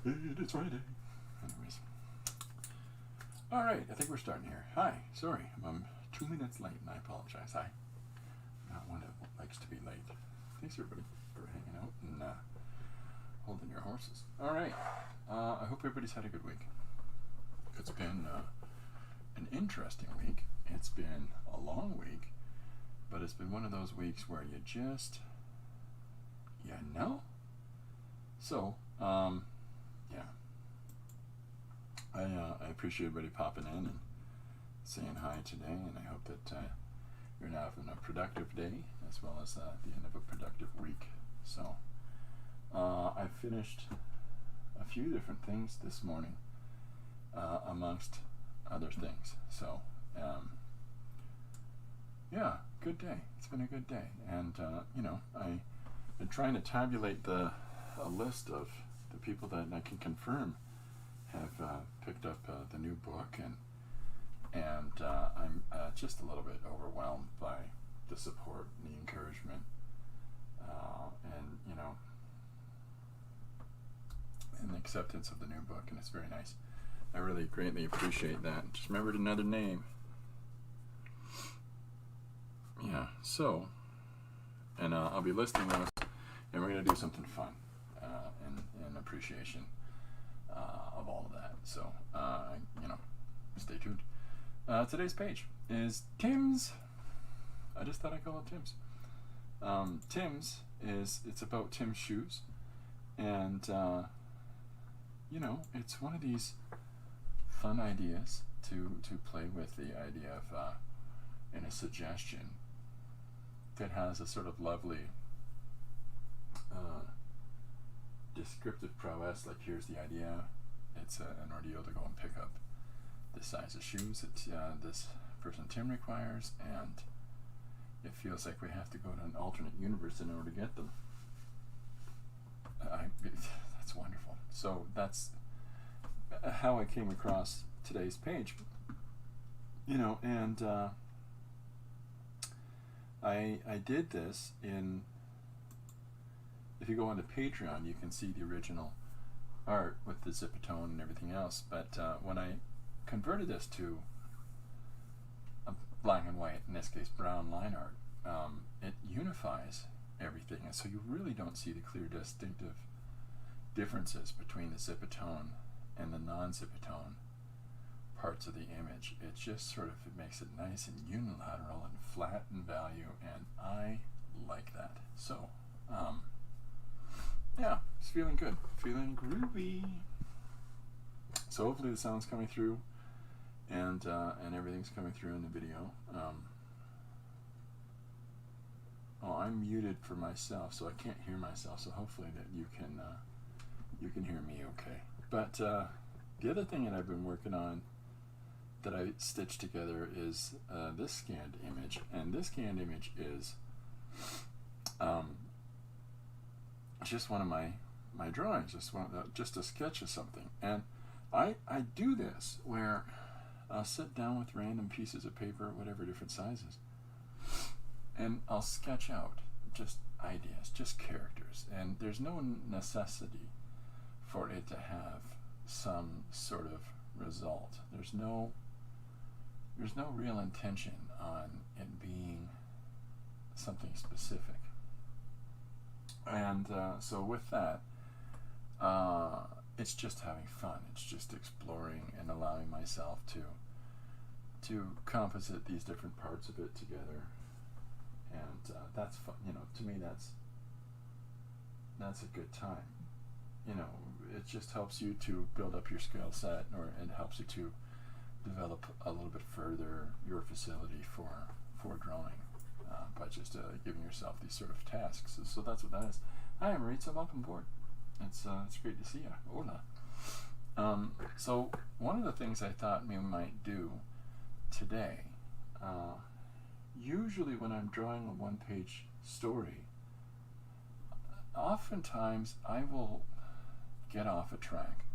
It is Friday. Anyways. Alright, I think we're starting here. Hi, sorry, I'm 2 minutes late and I apologize. I'm not one that likes to be late. Thanks everybody for hanging out and holding your horses. Alright, I hope everybody's had a good week. It's been an interesting week. It's been a long week, but it's been one of those weeks where you just, So, yeah. I appreciate everybody popping in and saying hi today, and I hope that you're now having a productive day as well as the end of a productive week. So, I finished a few different things this morning, amongst other things. So, yeah, good day. It's been a good day, and I've been trying to tabulate a list of the people that I can confirm have picked up the new book, and I'm just a little bit overwhelmed by the support and the encouragement, and the acceptance of the new book, and it's very nice. I really greatly appreciate that. Just remembered another name. Yeah, so, and I'll be listing those, and we're going to do something fun in appreciation of all of that. So, stay tuned. Today's page is Tim's. I just thought I'd call it Tim's. Tim's it's about Tim's shoes, and it's one of these fun ideas to play with the idea of in a suggestion that has a sort of lovely descriptive prowess. Like, here's the idea. It's an ordeal to go and pick up the size of shoes that this person Tim requires, and it feels like we have to go to an alternate universe in order to get them. That's wonderful. So that's how I came across today's page. And I did this in, if you go onto Patreon, you can see the original art with the zipatone and everything else, but when I converted this to a black and white, in this case brown line art, it unifies everything, and so you really don't see the clear distinctive differences between the zipatone and the non-zipatone parts of the image. It just sort of, it makes it nice and unilateral and flat in value, and I like that. So yeah, it's feeling good, feeling groovy. So hopefully the sound's coming through, and everything's coming through in the video. I'm muted for myself, so I can't hear myself, so hopefully that you can hear me okay. But the other thing that I've been working on that I stitched together is this scanned image, and this scanned image is just one of my drawings, just a sketch of something. And I do this where I'll sit down with random pieces of paper, whatever different sizes, and I'll sketch out just ideas, just characters, and there's no necessity for it to have some sort of result. There's no real intention on it being something specific. And so with that, it's just having fun. It's just exploring and allowing myself to composite these different parts of it together, and that's fun. To me, that's a good time. It just helps you to build up your skill set, or it helps you to develop a little bit further your facility for drawing, by just giving yourself these sort of tasks. So that's what that is. Hi, Maritza, welcome aboard. It's great to see you. Hola. So one of the things I thought we might do today, usually when I'm drawing a one-page story, oftentimes I will get off a track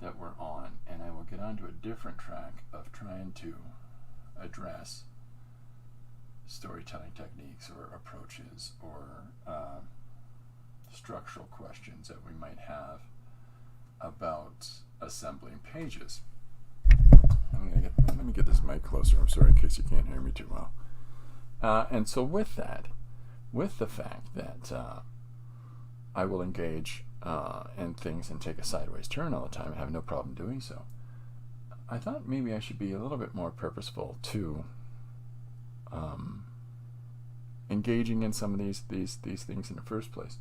that we're on, and I will get onto a different track of trying to address storytelling techniques or approaches or structural questions that we might have about assembling pages. Let me get this mic closer. I'm sorry, in case you can't hear me too well. And so with that, with the fact that I will engage in things and take a sideways turn all the time and have no problem doing so, I thought maybe I should be a little bit more purposeful to engaging in some of these things in the first place,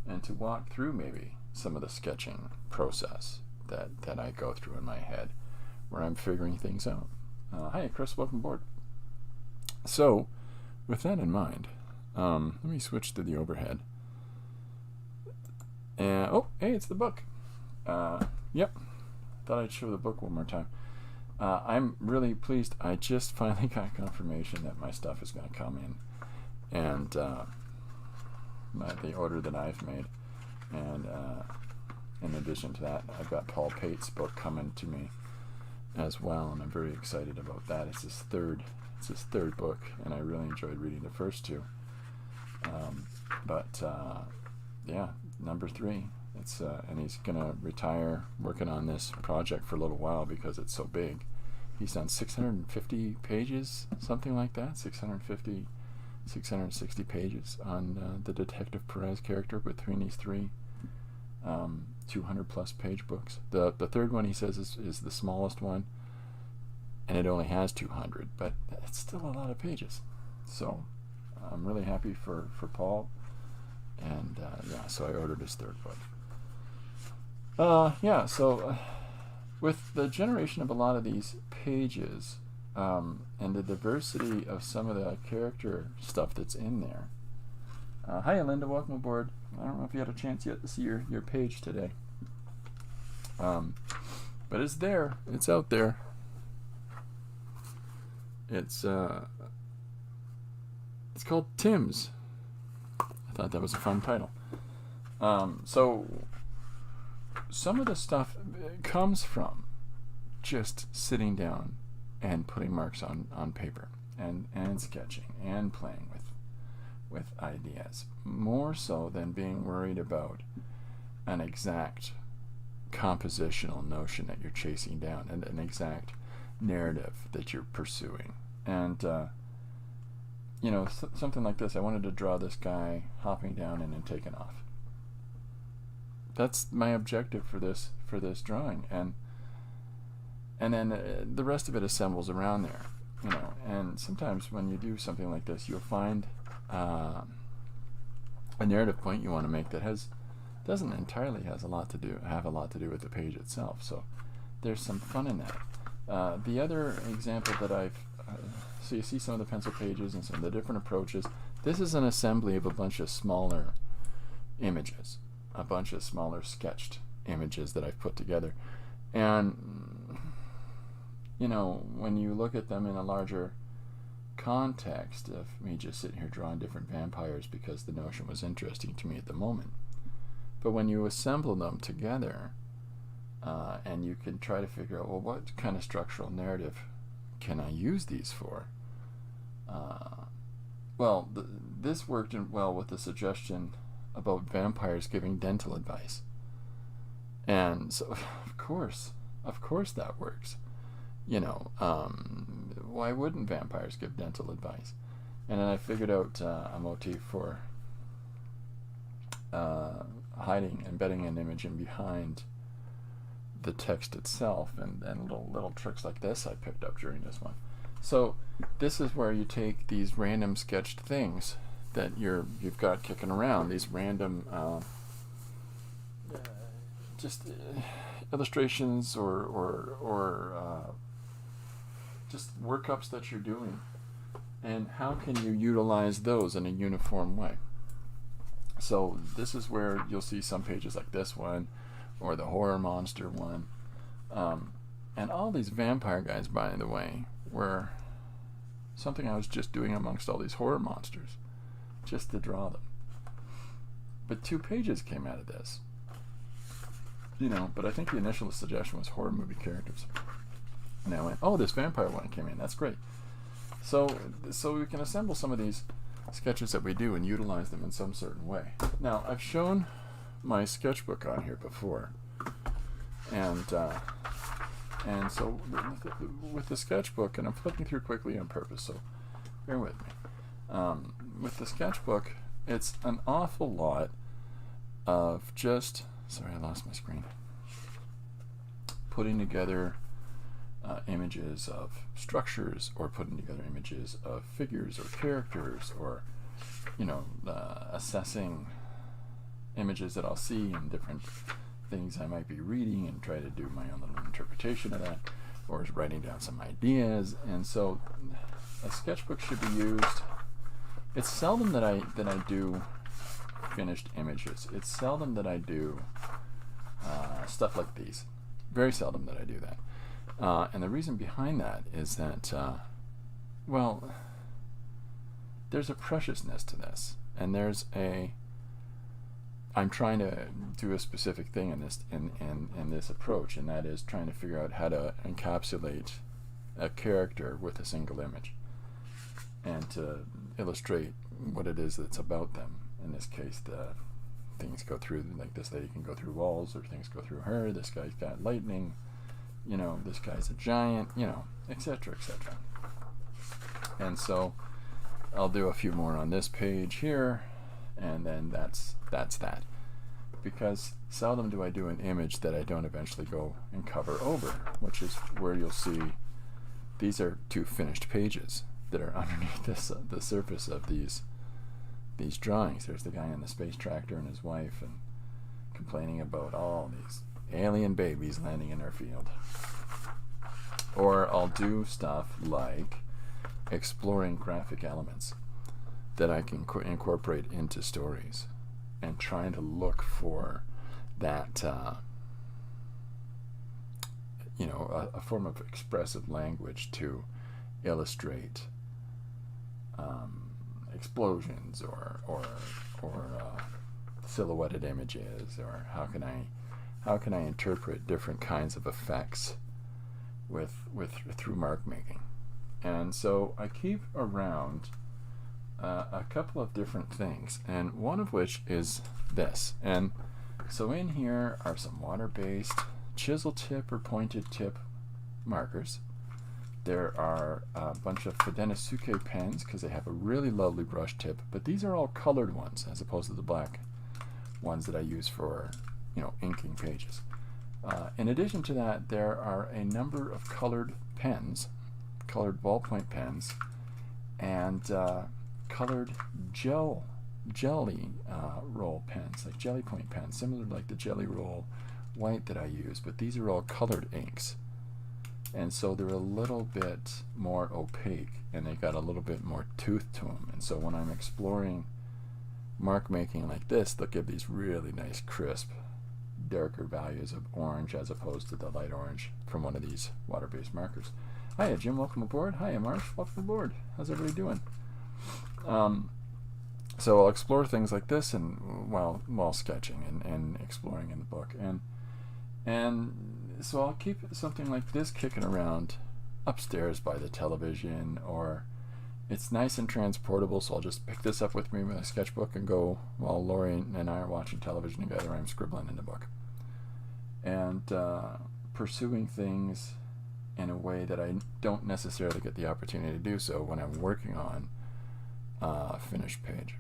and to walk through maybe some of the sketching process that I go through in my head, where I'm figuring things out. Hi, Chris, welcome aboard. So, with that in mind, let me switch to the overhead. And oh, hey, it's the book. Yep, thought I'd show the book one more time. I'm really pleased. I just finally got confirmation that my stuff is going to come in, and the order that I've made. And in addition to that, I've got Paul Pate's book coming to me as well, and I'm very excited about that. It's his third book, and I really enjoyed reading the first two. Yeah, number 3. It's and he's gonna retire working on this project for a little while because it's so big. He's done 650 pages, something like that, 650, 660 pages on the Detective Perez character between these 3 200 plus page books. The third one, he says, is the smallest one, and it only has 200, but it's still a lot of pages. So I'm really happy for Paul, and yeah, so I ordered his third book. With the generation of a lot of these pages, and the diversity of some of the character stuff that's in there. Hi, Linda, welcome aboard. I don't know if you had a chance yet to see your page today. But it's there. It's out there. It's called Tim's. I thought that was a fun title. So some of the stuff comes from just sitting down and putting marks on paper and sketching and playing with ideas, more so than being worried about an exact compositional notion that you're chasing down and an exact narrative that you're pursuing. And something like this, I wanted to draw this guy hopping down and then taking off. That's my objective for this drawing, and then the rest of it assembles around there, and sometimes when you do something like this, you'll find a narrative point you want to make that doesn't entirely have a lot to do with the page itself. So there's some fun in that. The other example that so you see some of the pencil pages and some of the different approaches. This is an assembly of a bunch of smaller images, a bunch of smaller sketched images that I've put together. And when you look at them in a larger context of me just sitting here drawing different vampires because the notion was interesting to me at the moment, but when you assemble them together, and you can try to figure out, well, what kind of structural narrative can I use these for? This worked well with the suggestion about vampires giving dental advice, and so of course that works. Why wouldn't vampires give dental advice? And then I figured out a motif for embedding an image in behind the text itself, and little tricks like this I picked up during this one. So this is where you take these random sketched things that you've got kicking around, these random illustrations or just workups that you're doing, and how can you utilize those in a uniform way. So this is where you'll see some pages like this one or the horror monster one, and all these vampire guys, by the way, were something I was just doing amongst all these horror monsters just to draw them. But 2 pages came out of this, but I think the initial suggestion was horror movie characters. And I went, oh, this vampire one came in, that's great. So we can assemble some of these sketches that we do and utilize them in some certain way. Now, I've shown my sketchbook on here before, And so with the sketchbook, and I'm flipping through quickly on purpose, so bear with me. With the sketchbook, it's an awful lot of just, sorry, I lost my screen, putting together images of structures, or putting together images of figures or characters, or assessing images that I'll see in different things I might be reading and try to do my own little interpretation of that, or writing down some ideas. And so a sketchbook should be used. It's seldom that I do finished images. It's seldom that I do stuff like these. Very seldom that I do that. And the reason behind that is that, well, there's a preciousness to this, and I'm trying to do a specific thing in this approach, and that is trying to figure out how to encapsulate a character with a single image, and to illustrate what it is that's about them. In this case, the things go through, like this lady can go through walls, or things go through her, this guy's got lightning, this guy's a giant, etc., etc. And so I'll do a few more on this page here, and then that's that. Because seldom do I do an image that I don't eventually go and cover over, which is where you'll see these are two finished pages that are underneath the surface of these drawings. There's the guy on the space tractor and his wife, and complaining about all these alien babies landing in their field. Or I'll do stuff like exploring graphic elements that I can incorporate into stories, and trying to look for that, a form of expressive language to illustrate explosions, or silhouetted images, or how can I interpret different kinds of effects through mark making. And so I keep around a couple of different things, and one of which is this. And so in here are some water-based chisel tip or pointed tip markers. There are a bunch of Fudenosuke pens, because they have a really lovely brush tip, but these are all colored ones as opposed to the black ones that I use for inking pages. In addition to that, there are a number of colored pens, colored ballpoint pens, and colored jelly roll pens, like jelly point pens, similar to like the Jelly Roll white that I use, but these are all colored inks, and so they're a little bit more opaque, and they got a little bit more tooth to them. And so when I'm exploring mark making like this, they'll give these really nice crisp darker values of orange as opposed to the light orange from one of these water-based markers. Hiya Jim, welcome aboard. Hiya Marsh, welcome aboard. How's everybody doing? So I'll explore things like this, and while sketching and exploring in the book, and so I'll keep something like this kicking around upstairs by the television, or it's nice and transportable, so I'll just pick this up with me with a sketchbook and go while Lori and I are watching television together. I'm scribbling in the book and pursuing things in a way that I don't necessarily get the opportunity to do so when I'm working on a finished page.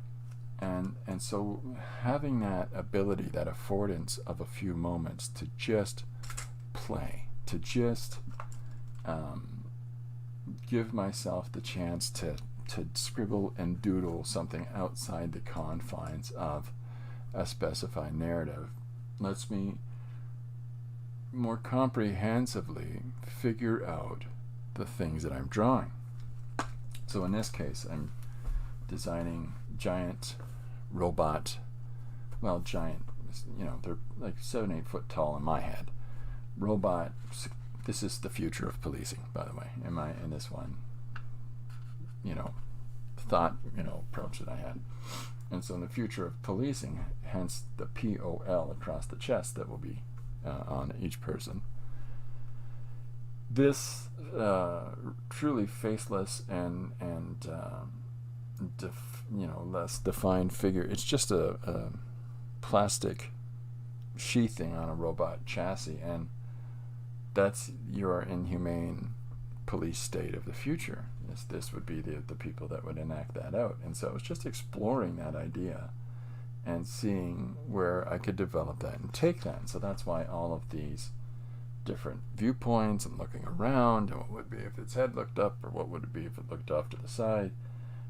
And so having that ability, that affordance of a few moments to just play, to just give myself the chance to scribble and doodle something outside the confines of a specified narrative, lets me more comprehensively figure out the things that I'm drawing. So in this case, I'm designing giant robot, giant, they're like 7-8 foot tall in my head, robot. This is the future of policing, by the way, in this one, thought, approach that I had. And so in the future of policing, hence the POL across the chest that will be on each person, this truly faceless and less defined figure, it's just a plastic sheathing on a robot chassis, and that's your inhumane police state of the future. This would be the people that would enact that out. And so it was just exploring that idea and seeing where I could develop that and take that. And so that's why all of these different viewpoints and looking around, and what would be if its head looked up, or what would it be if it looked off to the side,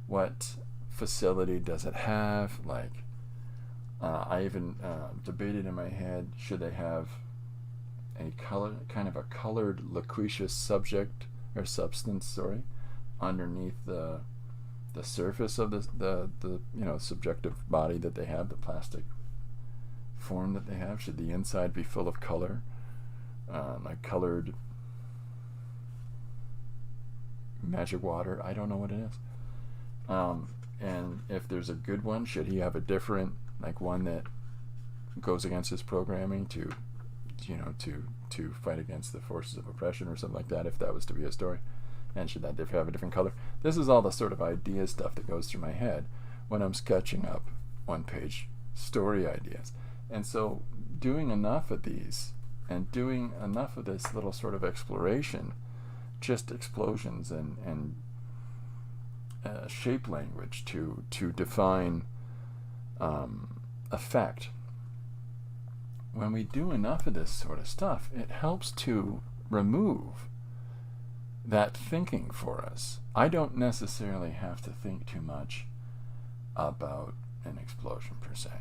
what facility does it have, like I even debated in my head, should they have a kind of a colored loquacious subject or substance, underneath the surface of the subjective body that they have, the plastic form that they have. Should the inside be full of color, like colored magic water? I don't know what it is. And if there's a good one, should he have a different, like one that goes against his programming to fight against the forces of oppression or something like that, if that was to be a story? And should that have a different color? This is all the sort of idea stuff that goes through my head when I'm sketching up one-page story ideas. And so doing enough of these and doing enough of this little sort of exploration, just explosions and shape language to define effect. When we do enough of this sort of stuff, it helps to remove that thinking for us. I don't necessarily have to think too much about an explosion per se,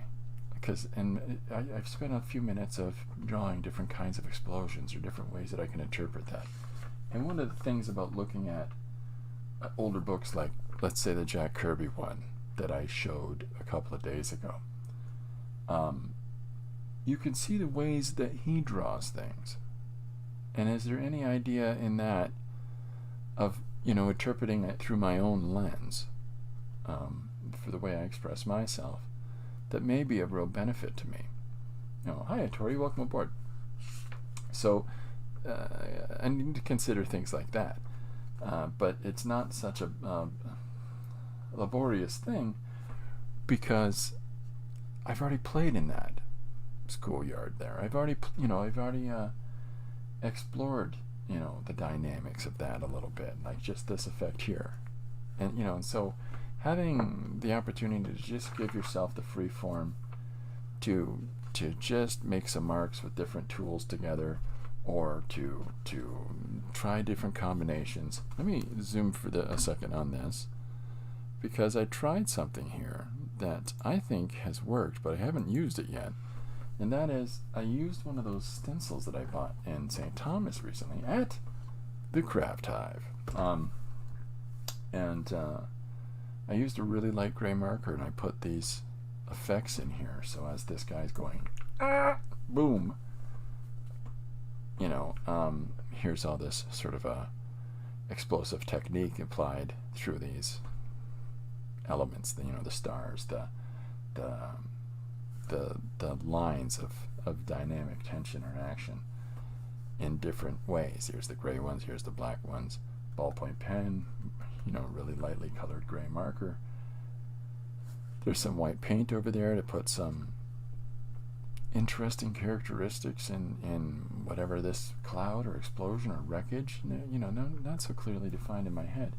because I've spent a few minutes of drawing different kinds of explosions or different ways that I can interpret that. And one of the things about looking at older books, like let's say the Jack Kirby one that I showed a couple of days ago, you can see the ways that he draws things. And is there any idea in that of interpreting it through my own lens, for the way I express myself, that may be a real benefit to me? Hi Tori, welcome aboard. So I need to consider things like that, but it's not such a laborious thing, because I've already played in that schoolyard there. I've already explored the dynamics of that a little bit, like just this effect here, and so having the opportunity to just give yourself the free form to just make some marks with different tools together, or to try different combinations. Let me zoom for a second on this, because I tried something here that I think has worked, but I haven't used it yet. And that is, I used one of those stencils that I bought in St. Thomas recently at the Craft Hive. I used a really light gray marker, and I put these effects in here. So as this guy's going, boom, here's all this sort of a explosive technique applied through these elements, the stars, the lines of dynamic tension or action in different ways. Here's the gray ones, here's the black ones, ballpoint pen, really lightly colored gray marker. There's some white paint over there to put some interesting characteristics in whatever this cloud or explosion or wreckage, not so clearly defined in my head.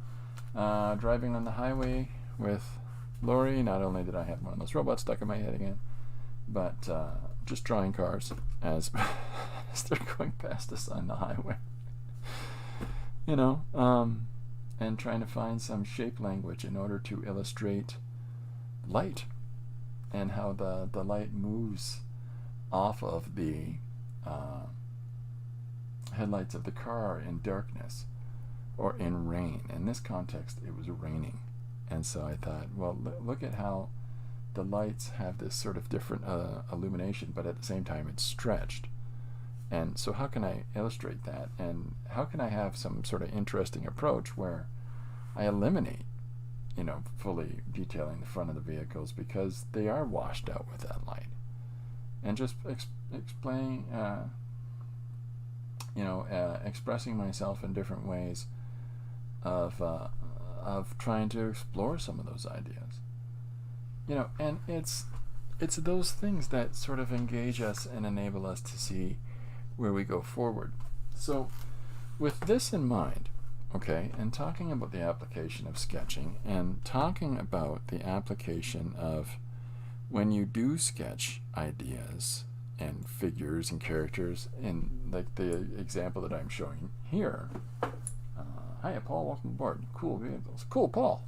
Driving on the highway with Lori, not only did I have one of those robots stuck in my head again, but just drawing cars as they're going past us on the highway, and trying to find some shape language in order to illustrate light and how the light moves off of the headlights of the car in darkness or in rain. In this context, it was raining, and so I thought, well, look at how the lights have this sort of different illumination, but at the same time it's stretched. And so how can I illustrate that? And how can I have some sort of interesting approach where I eliminate, fully detailing the front of the vehicles, because they are washed out with that light? And just explaining, expressing myself in different ways of trying to explore some of those ideas. And it's those things that sort of engage us and enable us to see where we go forward. So with this in mind, okay, and talking about the application of sketching and talking about the application of when you do sketch ideas and figures and characters in like the example that I'm showing here. Hiya, Paul, welcome aboard. Cool vehicles. Cool, Paul.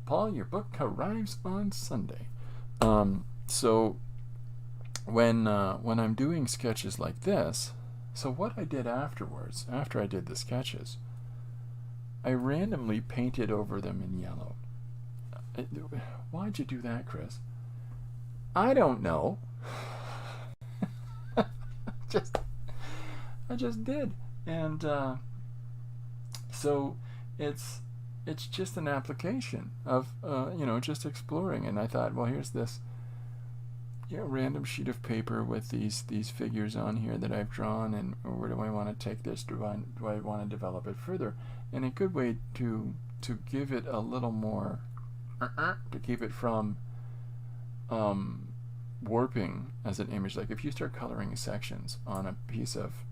Paul, your book arrives on Sunday. So when I'm doing sketches like this, so what I did afterwards, after I did the sketches, I randomly painted over them in yellow. Why'd you do that, Chris? I don't know. I just did, and so it's just an application of just exploring. And I thought, well, here's this random sheet of paper with these figures on here that I've drawn, and where do I want to take this? Do I want to develop it further? And a good way to give it a little more, to keep it from warping as an image. Like if you start coloring sections on a piece of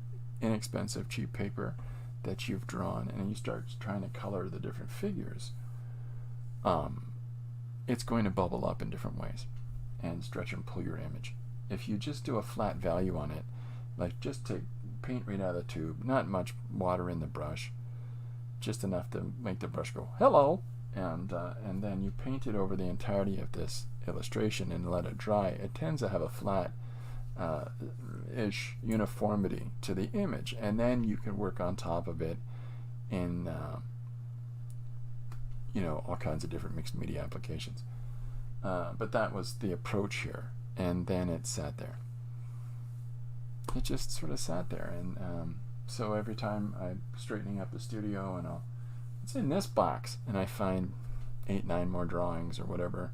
inexpensive, cheap paper that you've drawn, and you start trying to color the different figures, it's going to bubble up in different ways and stretch and pull your image. If you just do a flat value on it, like just to paint right out of the tube, not much water in the brush, just enough to make the brush go hello, and then you paint it over the entirety of this illustration and let it dry, it tends to have a flat ish uniformity to the image, and then you can work on top of it in all kinds of different mixed media applications. But that was the approach here, and then it sat there. It just sort of sat there, and so every time I'm straightening up the studio, and it's in this box, and I find 8-9 more drawings or whatever,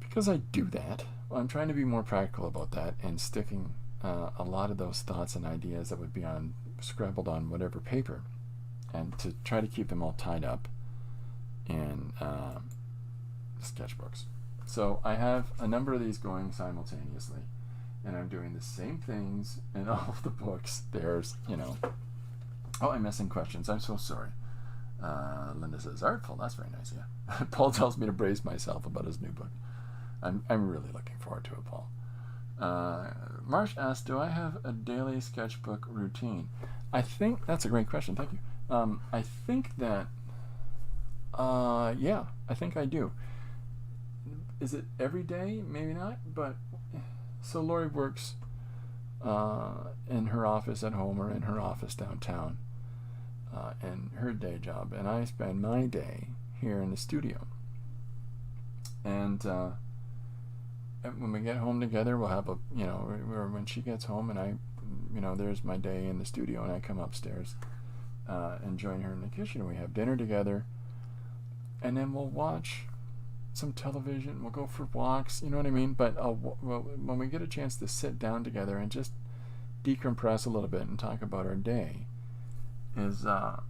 because I do that. I'm trying to be more practical about that and sticking a lot of those thoughts and ideas that would be scribbled on whatever paper, and to try to keep them all tied up in sketchbooks. So I have a number of these going simultaneously, and I'm doing the same things in all of the books. There's, oh, I'm missing questions. I'm so sorry. Linda says, artful. That's very nice, yeah. Paul tells me to brace myself about his new book. I'm really looking forward to it, Paul. Marsh asks, do I have a daily sketchbook routine? I think that's a great question. Thank you. I think that, yeah, I think I do. Is it every day? Maybe not, but so Lori works in her office at home or in her office downtown, in her day job, and I spend my day here in the studio. And when we get home together, we'll have when she gets home and I, there's my day in the studio, and I come upstairs and join her in the kitchen, and we have dinner together, and then we'll watch some television, we'll go for walks, you know what I mean? But when we get a chance to sit down together and just decompress a little bit and talk about our day is a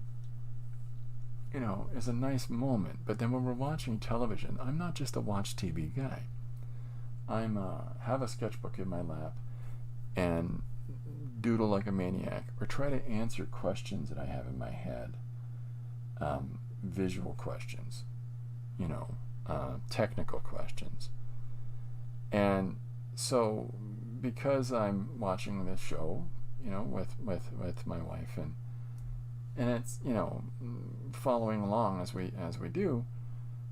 nice moment. But then when we're watching television, I'm not just a watch TV guy. I'm have a sketchbook in my lap and doodle like a maniac, or try to answer questions that I have in my head, visual questions, technical questions. And so because I'm watching this show, with my wife, and it's following along as we do,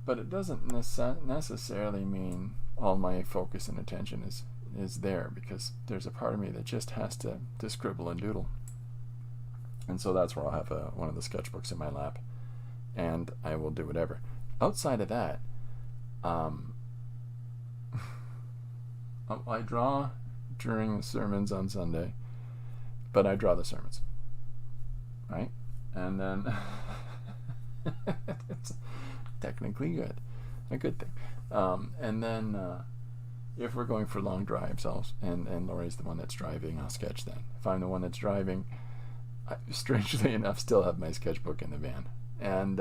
but it doesn't necessarily mean all my focus and attention is there, because there's a part of me that just has to scribble and doodle. And so that's where I'll have one of the sketchbooks in my lap, and I will do whatever. Outside of that, I draw during the sermons on Sunday, but I draw the sermons, right? And then it's technically a good thing. And then if we're going for long drives, and Lori's the one that's driving, I'll sketch then. If I'm the one that's driving, I, strangely enough, still have my sketchbook in the van. And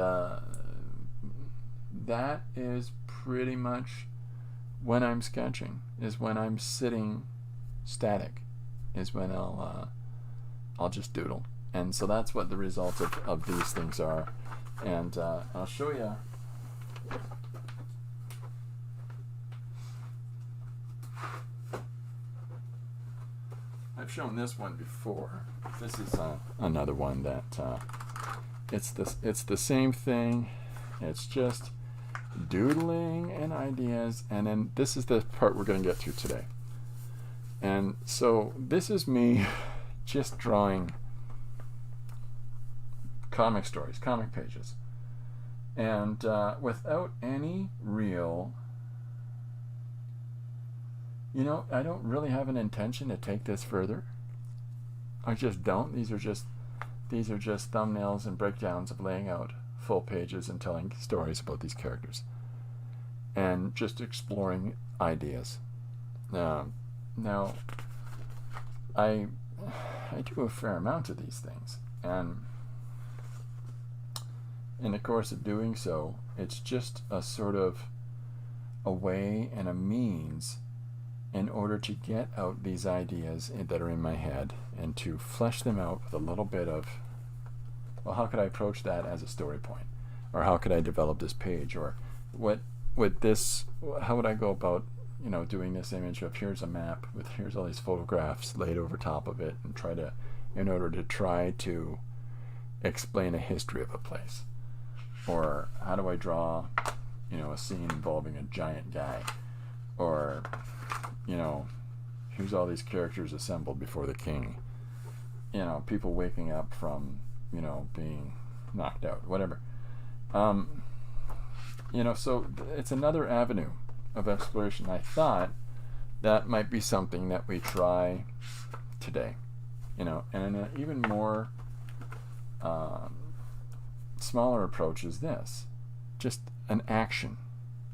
that is pretty much when I'm sketching, is when I'm sitting static, is when I'll I'll just doodle. And so that's what the result of these things are. And I'll show you. I've shown this one before. This is another one that it's the same thing. It's just doodling and ideas, and then this is the part we're going to get to today. And so this is me just drawing comic stories, comic pages, and without any real, I don't really have an intention to take this further. I just don't. These are just thumbnails and breakdowns of laying out full pages and telling stories about these characters and just exploring ideas. Now I do a fair amount of these things, and in the course of doing so, it's just a sort of a way and a means in order to get out these ideas that are in my head and to flesh them out with a little bit of, well, how could I approach that as a story point? Or how could I develop this page? Or what with this, how would I go about, doing this image of here's a map with here's all these photographs laid over top of it, and in order to try to explain a history of a place. Or how do I draw, a scene involving a giant guy? Or, here's all these characters assembled before the king. People waking up from, being knocked out, whatever. So it's another avenue of exploration. I thought that might be something that we try today, and an even more smaller approach is this, just an action,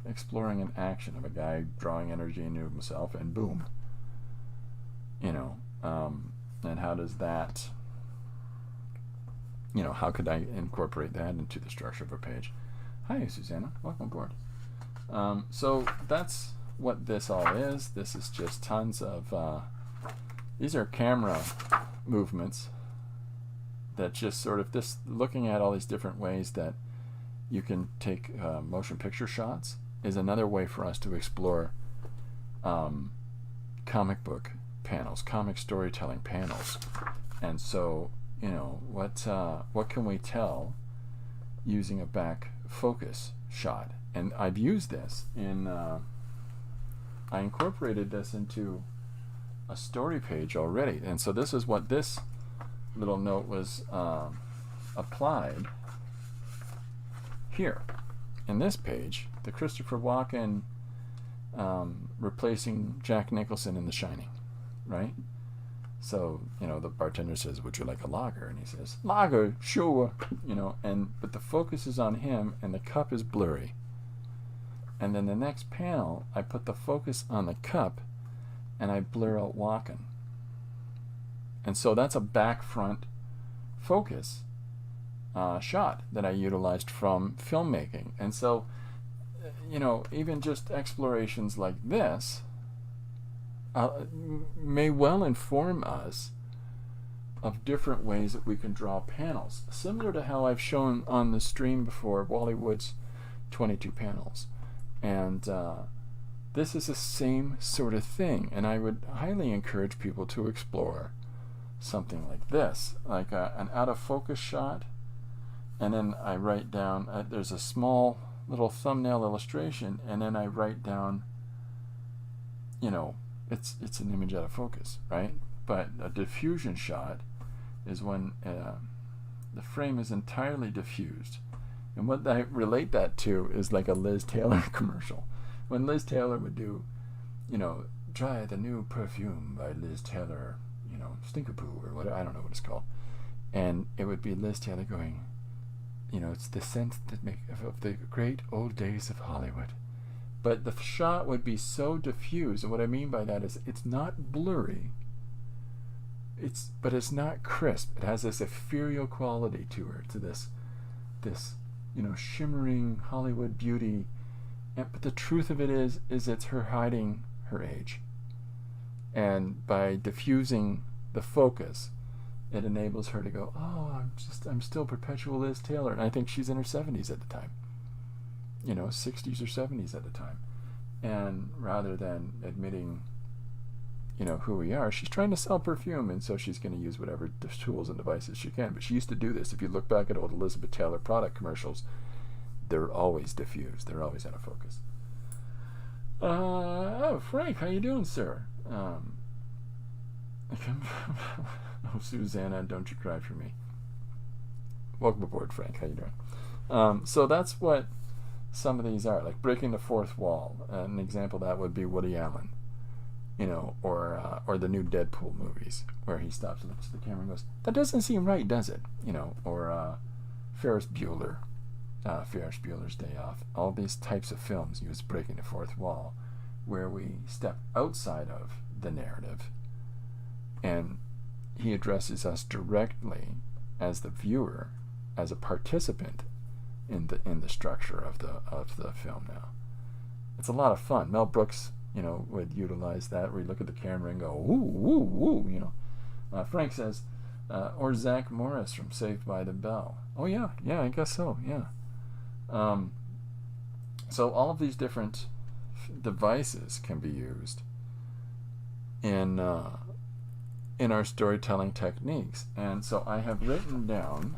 exploring an action of a guy drawing energy into himself, and boom, and how does that, how could I incorporate that into the structure of a page? Hi, Susanna. Welcome aboard. So that's what this all is. This is just tons of, these are camera movements that just sort of, looking at all these different ways that you can take motion picture shots is another way for us to explore comic book panels, comic storytelling panels. And so, what can we tell using a back focus shot? And I've used this in, I incorporated this into a story page already. And so this is what this little note was applied here. In this page, the Christopher Walken replacing Jack Nicholson in The Shining, right? So, the bartender says, would you like a lager? And he says, lager, sure. But the focus is on him and the cup is blurry. And then the next panel, I put the focus on the cup and I blur out Walken. And so that's a back front focus shot that I utilized from filmmaking. And so, even just explorations like this may well inform us of different ways that we can draw panels, similar to how I've shown on the stream before Wally Wood's 22 panels. And this is the same sort of thing, and I would highly encourage people to explore something like this, like an out of focus shot, and then I write down, there's a small little thumbnail illustration, and then I write down, it's an image out of focus, right? But a diffusion shot is when the frame is entirely diffused. And what I relate that to is like a Liz Taylor commercial. When Liz Taylor would do, try the new perfume by Liz Taylor, Stinkapoo or whatever, I don't know what it's called. And it would be Liz Taylor going, it's the scent that of the great old days of Hollywood. But the shot would be so diffused, and what I mean by that is it's not blurry, but it's not crisp. It has this ethereal quality to her, to this shimmering Hollywood beauty. But the truth of it is it's her hiding her age. And by diffusing the focus, it enables her to go, oh, I'm still perpetual Liz Taylor. And I think she's in her 70s at the time, 60s or 70s at the time. And rather than admitting, who we are, she's trying to sell perfume, and so she's going to use whatever tools and devices she can. But she used to do this. If you look back at old Elizabeth Taylor product commercials, they're always diffused. They're always out of focus. Oh, Frank, how you doing, sir? Oh, Susanna, don't you cry for me. Welcome aboard, Frank. How you doing? So that's what some of these are, like breaking the fourth wall. An example of that would be Woody Allen, or the new Deadpool movies, where he stops and looks at the camera and goes, "That doesn't seem right, does it?" Or Ferris Bueller's Day Off. All these types of films use breaking the fourth wall, where we step outside of the narrative, and he addresses us directly as the viewer, as a participant in the structure of the film. Now, it's a lot of fun. Mel Brooks, would utilize that, where you look at the camera and go, "Woo, woo, woo," Frank says, or Zach Morris from Saved by the Bell. Oh yeah, I guess so. Yeah. So all of these different devices can be used in our storytelling techniques, and so I have written down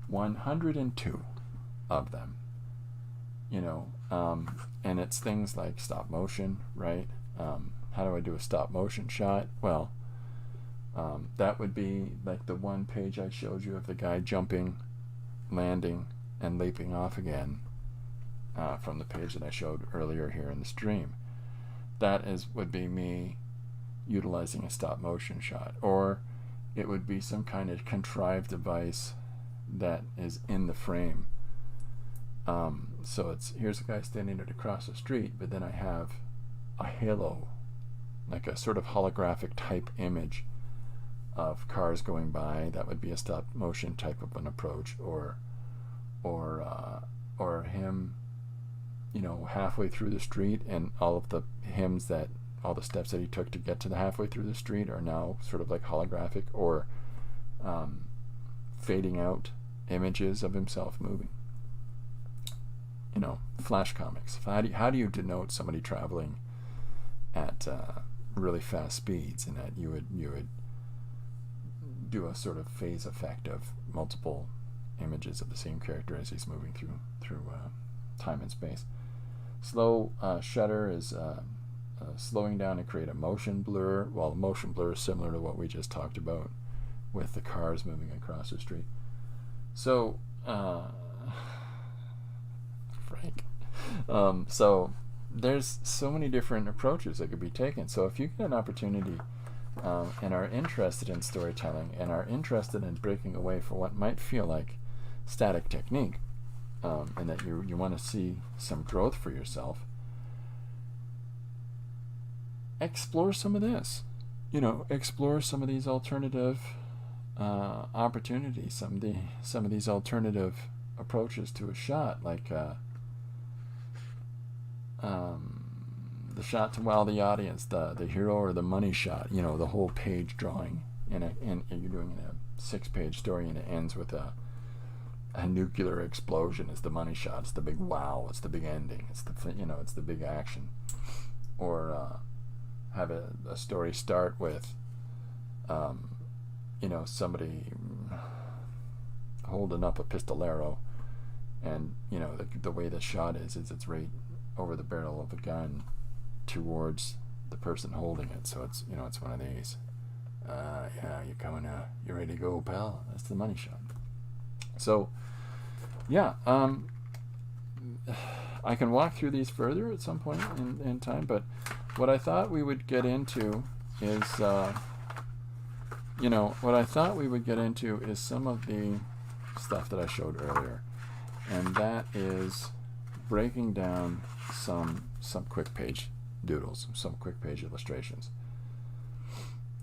102 of them. And it's things like stop motion, right? How do I do a stop motion shot? Well, that would be like the one page I showed you of the guy jumping, landing, and leaping off again, from the page that I showed earlier here in the stream. That would be me utilizing a stop motion shot, or it would be some kind of contrived device that is in the frame. So here's a guy standing across the street, but then I have a halo, like a sort of holographic type image of cars going by. That would be a stop motion type of an approach, or him, halfway through the street, and all of the all the steps that he took to get to the halfway through the street are now sort of like holographic, or fading out images of himself moving. Flash comics. How do you denote somebody traveling at really fast speeds, and that you would do a sort of phase effect of multiple images of the same character as he's moving through time and space. Slow shutter is slowing down to create a motion blur. Well, the motion blur is similar to what we just talked about with the cars moving across the street. So Frank. So there's so many different approaches that could be taken. So if you get an opportunity and are interested in storytelling, and are interested in breaking away from what might feel like static technique, and that you want to see some growth for yourself, explore some of this. Explore some of these alternative opportunities, some of these alternative approaches to a shot, like the shot to wow the audience, the hero or the money shot, the whole page drawing, and you're doing a 6-page story, and it ends with a nuclear explosion. Is the money shot. It's the big wow. It's the big ending. It's the big action. Or have a story start with somebody holding up a pistolero, and the way the shot is it's right over the barrel of a gun towards the person holding it. So it's it's one of these. Yeah, you coming out? You ready to go, pal? That's the money shot. So yeah, I can walk through these further at some point in time, but what I thought we would get into is some of the stuff that I showed earlier, and that is breaking down some quick page doodles, some quick page illustrations.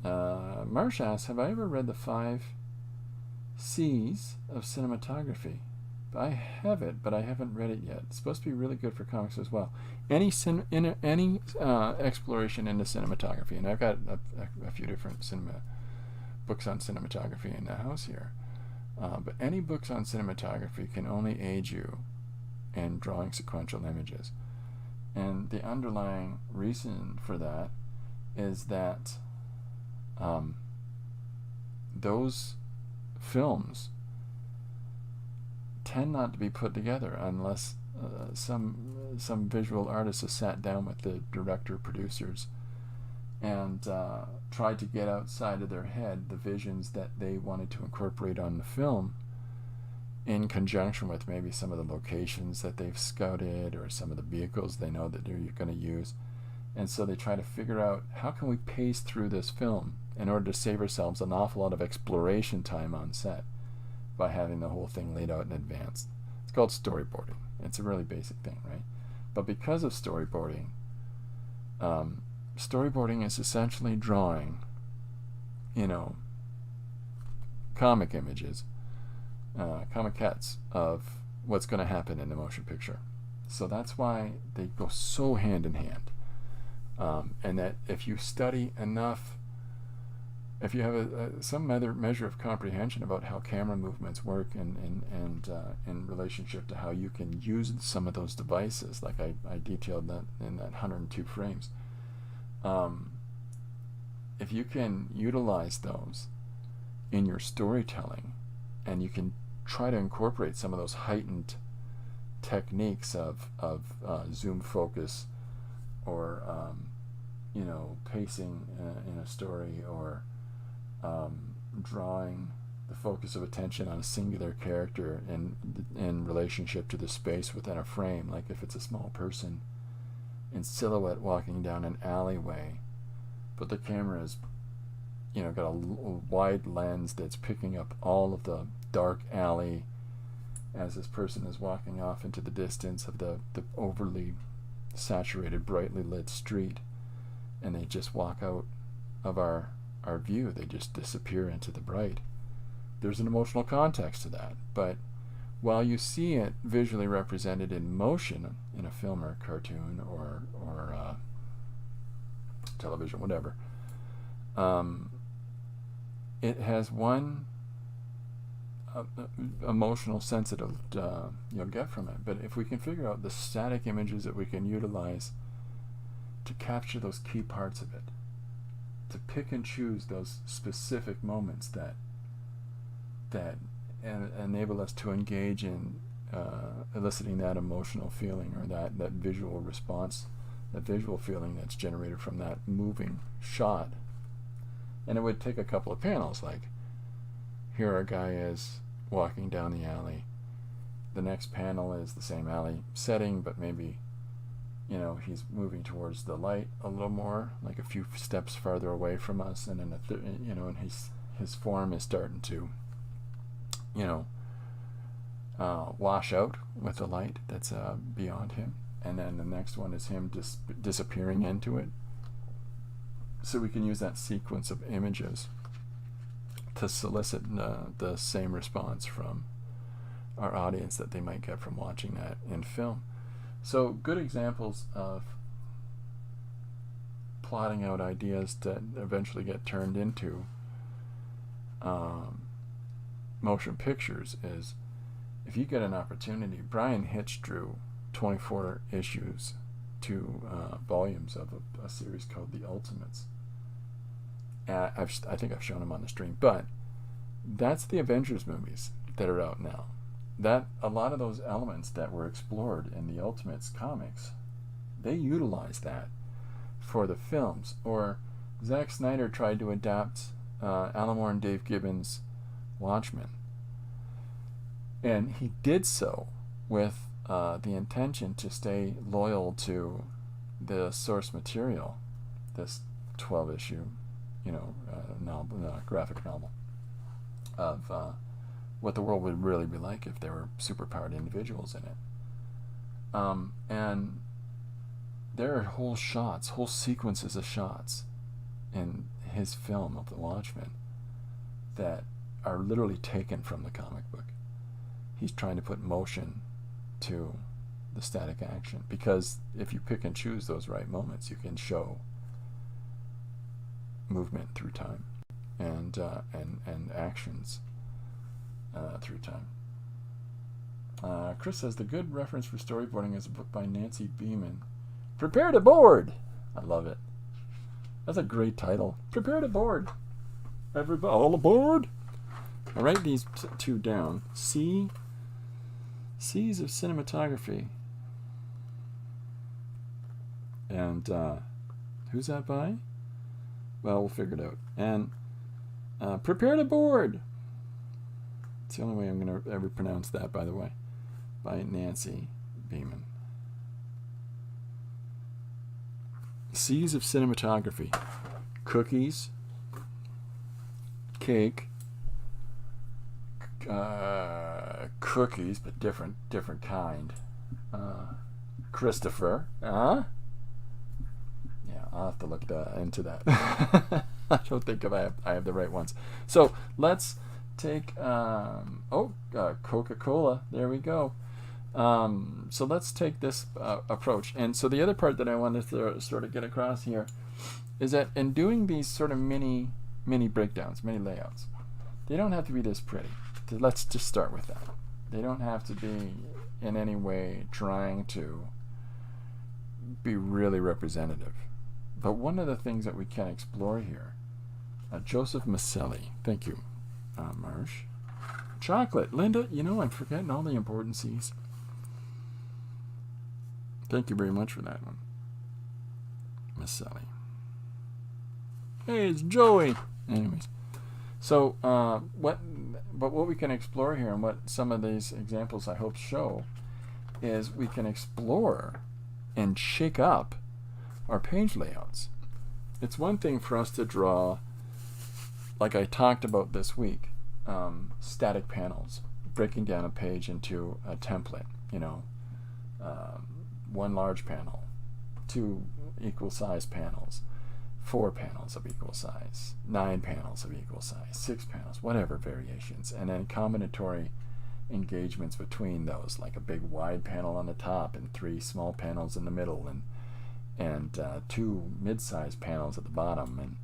Marsh asks, have I ever read the 5 C's of cinematography? I have it, but I haven't read it yet. It's supposed to be really good for comics as well. Any exploration into cinematography, and I've got a few different cinema books on cinematography in the house here, but any books on cinematography can only aid you in drawing sequential images. And the underlying reason for that is that those films tend not to be put together unless some visual artist has sat down with the director, producers, and tried to get outside of their head the visions that they wanted to incorporate on the film, in conjunction with maybe some of the locations that they've scouted or some of the vehicles they know that they're going to use. And so they try to figure out, how can we pace through this film in order to save ourselves an awful lot of exploration time on set by having the whole thing laid out in advance. It's called storyboarding. It's a really basic thing, right? But because of storyboarding, storyboarding is essentially drawing, comic images, comiquettes of what's going to happen in the motion picture. So that's why they go so hand in hand. And that if you study enough, if you have some measure of comprehension about how camera movements work and in relationship to how you can use some of those devices, like I detailed that in that 102 frames, if you can utilize those in your storytelling, and you can try to incorporate some of those heightened techniques of zoom focus, or pacing in a story, or drawing the focus of attention on a singular character in relationship to the space within a frame, like if it's a small person in silhouette walking down an alleyway, but the camera is got a wide lens that's picking up all of the dark alley as this person is walking off into the distance of the overly saturated, brightly lit street, and they just walk out of our view. They just disappear into the bright. There's an emotional context to that, but while you see it visually represented in motion in a film or a cartoon or television, whatever, it has one emotional sensitive you'll get from it. But if we can figure out the static images that we can utilize to capture those key parts of it, to pick and choose those specific moments that enable us to engage in eliciting that emotional feeling, or that visual response, that visual feeling that's generated from that moving shot. And it would take a couple of panels, like here our guy is walking down the alley. The next panel is the same alley setting, but maybe he's moving towards the light a little more, like a few steps farther away from us, and then and his form is starting to wash out with the light that's beyond him, and then the next one is him disappearing into it. So we can use that sequence of images to solicit the same response from our audience that they might get from watching that in film. So good examples of plotting out ideas that eventually get turned into motion pictures is, if you get an opportunity, Brian Hitch drew 24 issues, 2 volumes of a series called The Ultimates. I think I've shown them on the stream, but that's the Avengers movies that are out now. That a lot of those elements that were explored in the Ultimates comics, they utilize that for the films. Or Zack Snyder tried to adapt Alan Moore and Dave Gibbons' Watchmen, and he did so with the intention to stay loyal to the source material, this 12-issue graphic novel of what the world would really be like if there were superpowered individuals in it. And there are whole sequences of shots in his film of The Watchmen that are literally taken from the comic book. He's trying to put motion to the static action, because if you pick and choose those right moments, you can show movement through time. And and actions through time. Chris says the good reference for storyboarding is a book by Nancy Beeman. Prepare to board. I love it. That's a great title. Prepare to board. Everybody, all aboard. I write these two down. Seas of Cinematography. And who's that by? Well, we'll figure it out. And Prepare to Board. It's the only way I'm going to ever pronounce that, by the way. By Nancy Beeman. Seas of Cinematography. Cookies. Cake. Cookies, but different kind. Christopher. Yeah, I'll have to look into that. I don't think I have the right ones. So let's take Coca-Cola. There we go. So let's take this approach. And so the other part that I wanted to sort of get across here is that in doing these sort of mini breakdowns, mini layouts, they don't have to be this pretty. Let's just start with that. They don't have to be in any way trying to be really representative. But one of the things that we can explore here, Joseph Maselli, thank you, Marsh. Chocolate, Linda, I'm forgetting all the important C's. Thank you very much for that one. Maselli. Hey, it's Joey. Anyways, so what we can explore here, and what some of these examples I hope show, is we can explore and shake up our page layouts. It's one thing for us to draw, like I talked about this week, static panels, breaking down a page into a template, one large panel, two equal size panels, 4 panels of equal size, 9 panels of equal size, 6 panels, whatever variations, and then combinatory engagements between those, like a big wide panel on the top and 3 small panels in the middle, and 2 mid-sized panels at the bottom,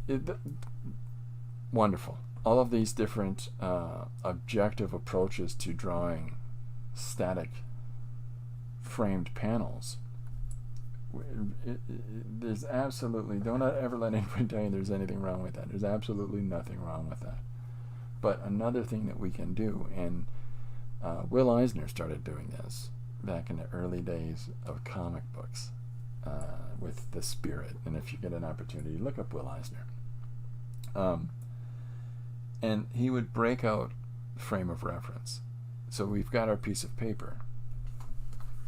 and wonderful. All of these different objective approaches to drawing static framed panels. There's absolutely, don't ever let anybody tell you there's anything wrong with that. There's absolutely nothing wrong with that. But another thing that we can do, and Will Eisner started doing this back in the early days of comic books with The Spirit. And if you get an opportunity, look up Will Eisner. And he would break out frame of reference. So we've got our piece of paper,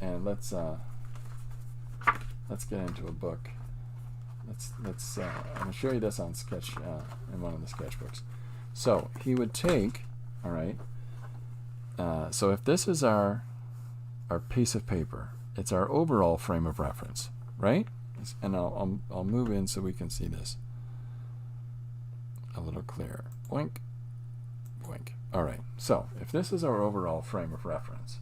and let's get into a book. I'm gonna show you this on sketch in one of the sketchbooks. So he would take, all right. So if this is our piece of paper, it's our overall frame of reference, right? And I'll move in so we can see this a little clearer. Boink, boink. All right. So if this is our overall frame of reference,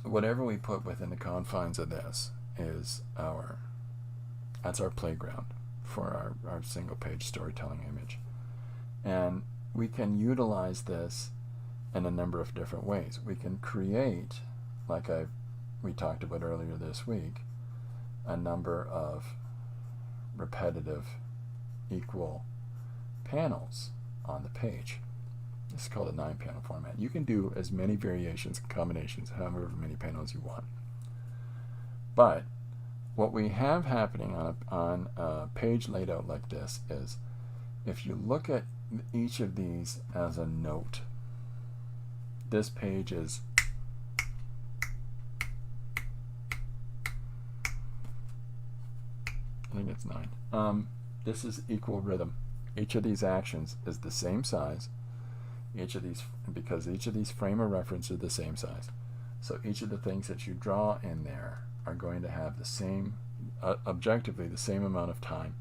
whatever we put within the confines of this is that's our playground for our single page storytelling image. And we can utilize this in a number of different ways. We can create, like we talked about earlier this week, a number of repetitive equal panels on the page. This is called a 9-panel format. You can do as many variations and combinations, however many panels you want. But what we have happening on a page laid out like this is, if you look at each of these as a note, this page is I think it's 9. This is equal rhythm. Each of these actions is the same size. Because each of these frame of reference are the same size. So each of the things that you draw in there are going to have the same, objectively the same amount of time,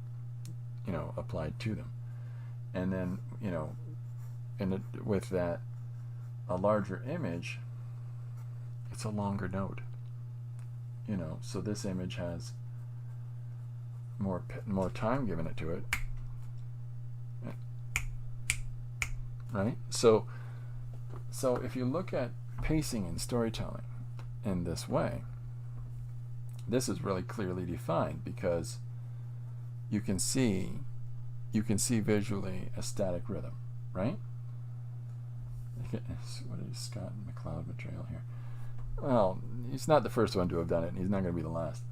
applied to them. And then, with that, a larger image, it's a longer note. So this image has more time given it to it, right? So if you look at pacing and storytelling in this way, this is really clearly defined because you can see visually a static rhythm, right? What is Scott McCloud material here? Well, he's not the first one to have done it, and he's not going to be the last.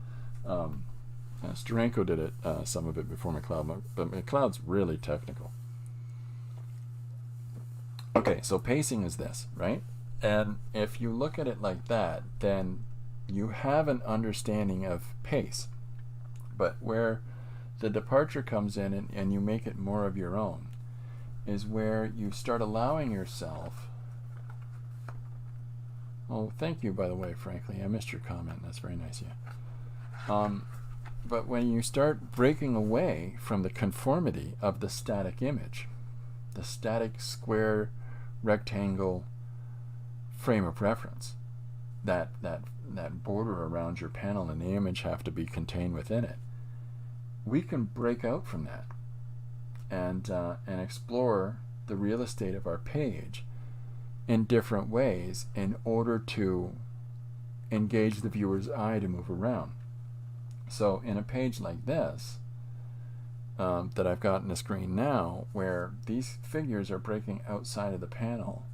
Steranko did it, some of it before McCloud, but McCloud's really technical. Okay, so pacing is this, right? And if you look at it like that, then you have an understanding of pace. But where the departure comes in and you make it more of your own is where you start allowing yourself. Oh, thank you, by the way, frankly. I missed your comment. That's very nice of you. But when you start breaking away from the conformity of the static image, the static square rectangle frame of reference, that border around your panel and the image have to be contained within it, we can break out from that and explore the real estate of our page in different ways in order to engage the viewer's eye to move around. So in a page like this that I've got on the screen now, where these figures are breaking outside of the panel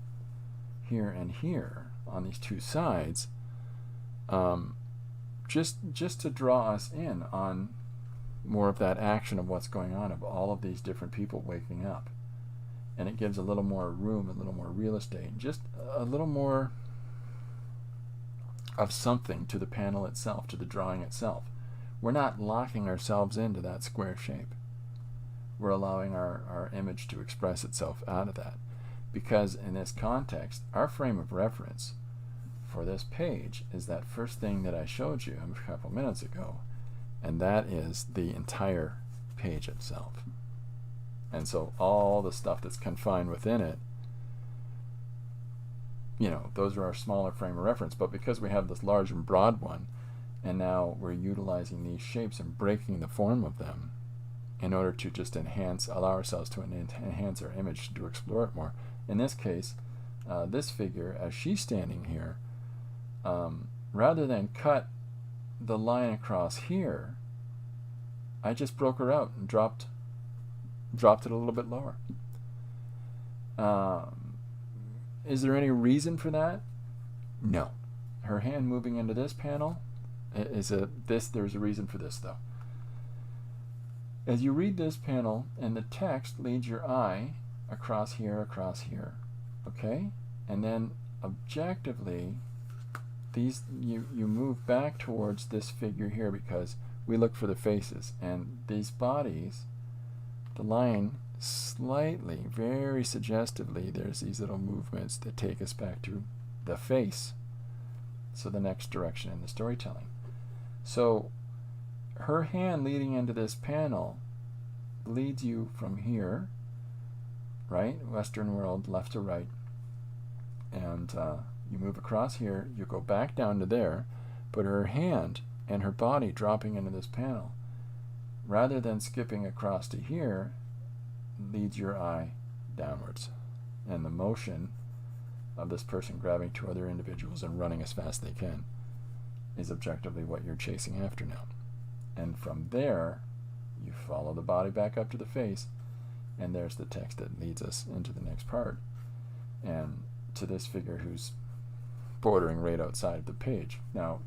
here and here on these two sides, just to draw us in on more of that action of what's going on, of all of these different people waking up. And it gives a little more room, a little more real estate, just a little more of something to the panel itself, to the drawing itself. We're not locking ourselves into that square shape. We're allowing our image to express itself out of that. Because in this context, our frame of reference for this page is that first thing that I showed you a couple minutes ago, and that is the entire page itself. And so all the stuff that's confined within it, those are our smaller frame of reference. But because we have this large and broad one, and now we're utilizing these shapes and breaking the form of them in order to just allow ourselves to enhance our image, to explore it more. In this case, this figure, as she's standing here, rather than cut the line across here, I just broke her out and dropped it a little bit lower. Is there any reason for that? No. Her hand moving into this panel there's a reason for this, though. As you read this panel and the text leads your eye across here, okay? And then objectively, you move back towards this figure here because we look for the faces, and these bodies, the line slightly, very suggestively, there's these little movements that take us back to the face, so the next direction in the storytelling. So her hand leading into this panel leads you from here, right, Western world, left to right, and you move across here, you go back down to there, but her hand and her body dropping into this panel, rather than skipping across to here, leads your eye downwards. And the motion of this person grabbing two other individuals and running as fast as they can is objectively what you're chasing after now. And from there, you follow the body back up to the face, and there's the text that leads us into the next part, and to this figure who's bordering right outside of the page. Now,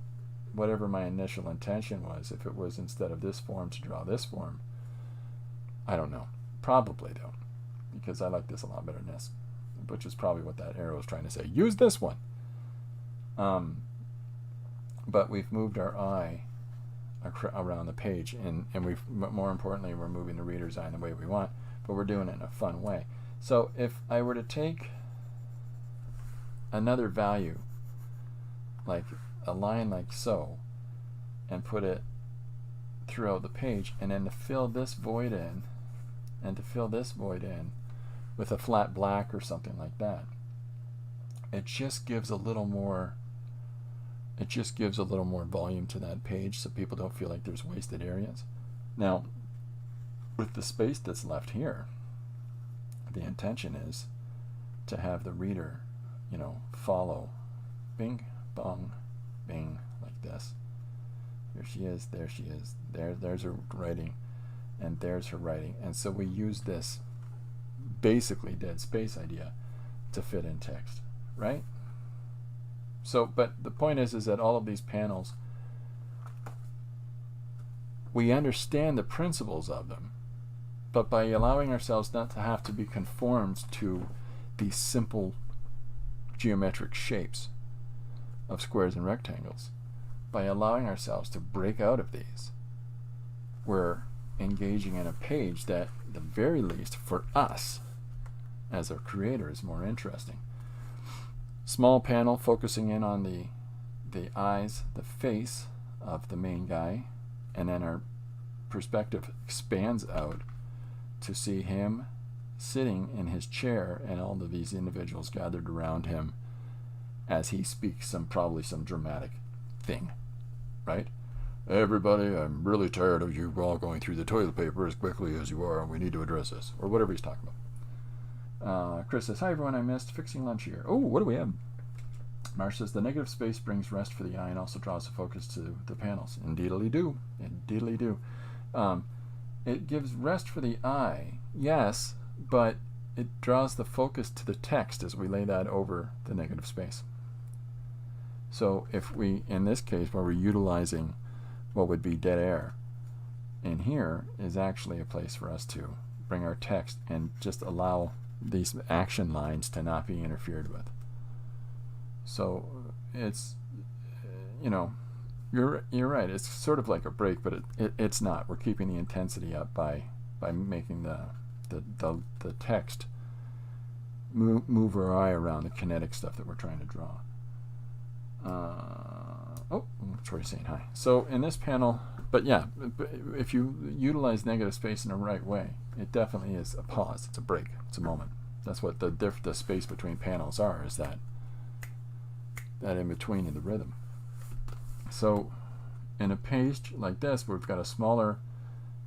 whatever my initial intention was, if it was instead of this form to draw this form, I don't know. Probably, though, because I like this a lot better than this, which is probably what that arrow is trying to say. Use this one. But we've moved our eye around the page, and more importantly, we're moving the reader's eye in the way we want, but we're doing it in a fun way. So if I were to take another value, like a line like so, and put it throughout the page, and then to fill this void in, with a flat black or something like that, it just gives a little more volume to that page, so people don't feel like there's wasted areas. Now, with the space that's left here, the intention is to have the reader, follow bing, bong, bing, like this. Here she is, there she is, there's her writing, and there's her writing. And so we use this basically dead space idea to fit in text, right? So, but the point is that all of these panels, we understand the principles of them, but by allowing ourselves not to have to be conformed to these simple geometric shapes of squares and rectangles, by allowing ourselves to break out of these, we're engaging in a page that, at the very least, for us as a creator, is more interesting. Small panel focusing in on the eyes, the face of the main guy, and then our perspective expands out to see him sitting in his chair and all of these individuals gathered around him as he speaks probably some dramatic thing, right? Everybody, I'm really tired of you all going through the toilet paper as quickly as you are, and we need to address this, or whatever he's talking about. Chris says, hi everyone, I missed fixing lunch here. Oh, what do we have? Marsh says, the negative space brings rest for the eye and also draws the focus to the panels. Indeedly do. Indeedly do. It gives rest for the eye, yes, but it draws the focus to the text as we lay that over the negative space. So if we, in this case, where we're utilizing what would be dead air, in here is actually a place for us to bring our text and just allow these action lines to not be interfered with. So it's, you're right. It's sort of like a break, but it's not. We're keeping the intensity up by making the text move our eye around the kinetic stuff that we're trying to draw. Troy's saying hi. So in this panel, but yeah, if you utilize negative space in the right way, it definitely is a pause. It's a break. It's a moment. That's what the space between panels are, is that in between in the rhythm. So in a page like this, where we've got a smaller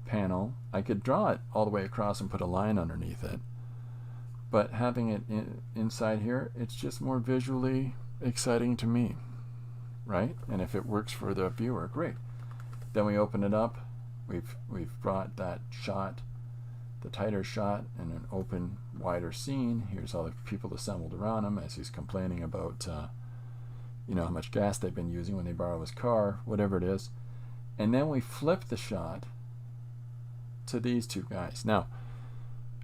panel, I could draw it all the way across and put a line underneath it. But having it inside here, it's just more visually exciting to me, right? And if it works for the viewer, great. Then we open it up. We've brought that shot, the tighter shot, in an open, wider scene. Here's all the people assembled around him as he's complaining about how much gas they've been using when they borrow his car, whatever it is. And then we flip the shot to these two guys. Now,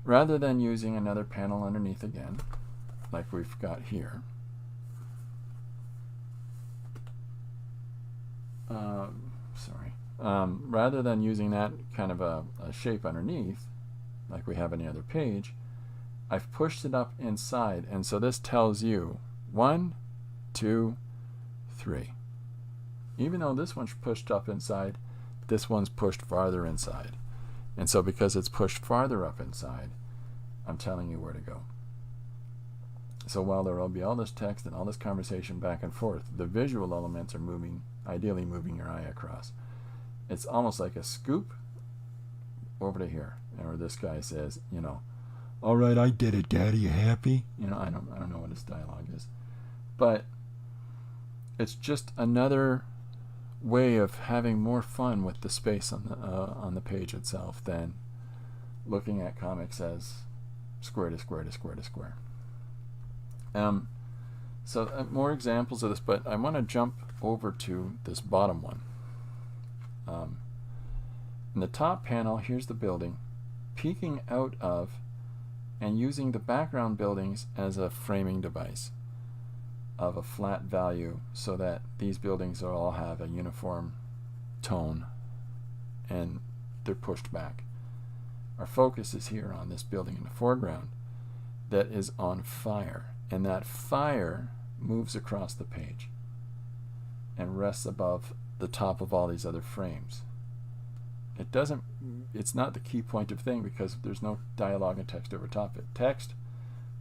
rather than using another panel underneath again, like we've got here, rather than using that kind of a shape underneath, like we have any other page, I've pushed it up inside. And so this tells you 1, 2, 3. Even though this one's pushed up inside, this one's pushed farther inside. And so because it's pushed farther up inside, I'm telling you where to go. So while there will be all this text and all this conversation back and forth, the visual elements are ideally moving your eye across. It's almost like a scoop over to here, or this guy says, all right, I did it, Daddy, you happy? I don't know what his dialogue is, but it's just another way of having more fun with the space on the page itself than looking at comics as square to square to square to square. So more examples of this, but I want to jump over to this bottom one. In the top panel, here's the building, peeking out of and using the background buildings as a framing device of a flat value, so that these buildings all have a uniform tone and they're pushed back. Our focus is here on this building in the foreground that is on fire, and that fire moves across the page and rests above the top of all these other frames. It's not the key point of thing, because there's no dialogue and text over top of it. Text,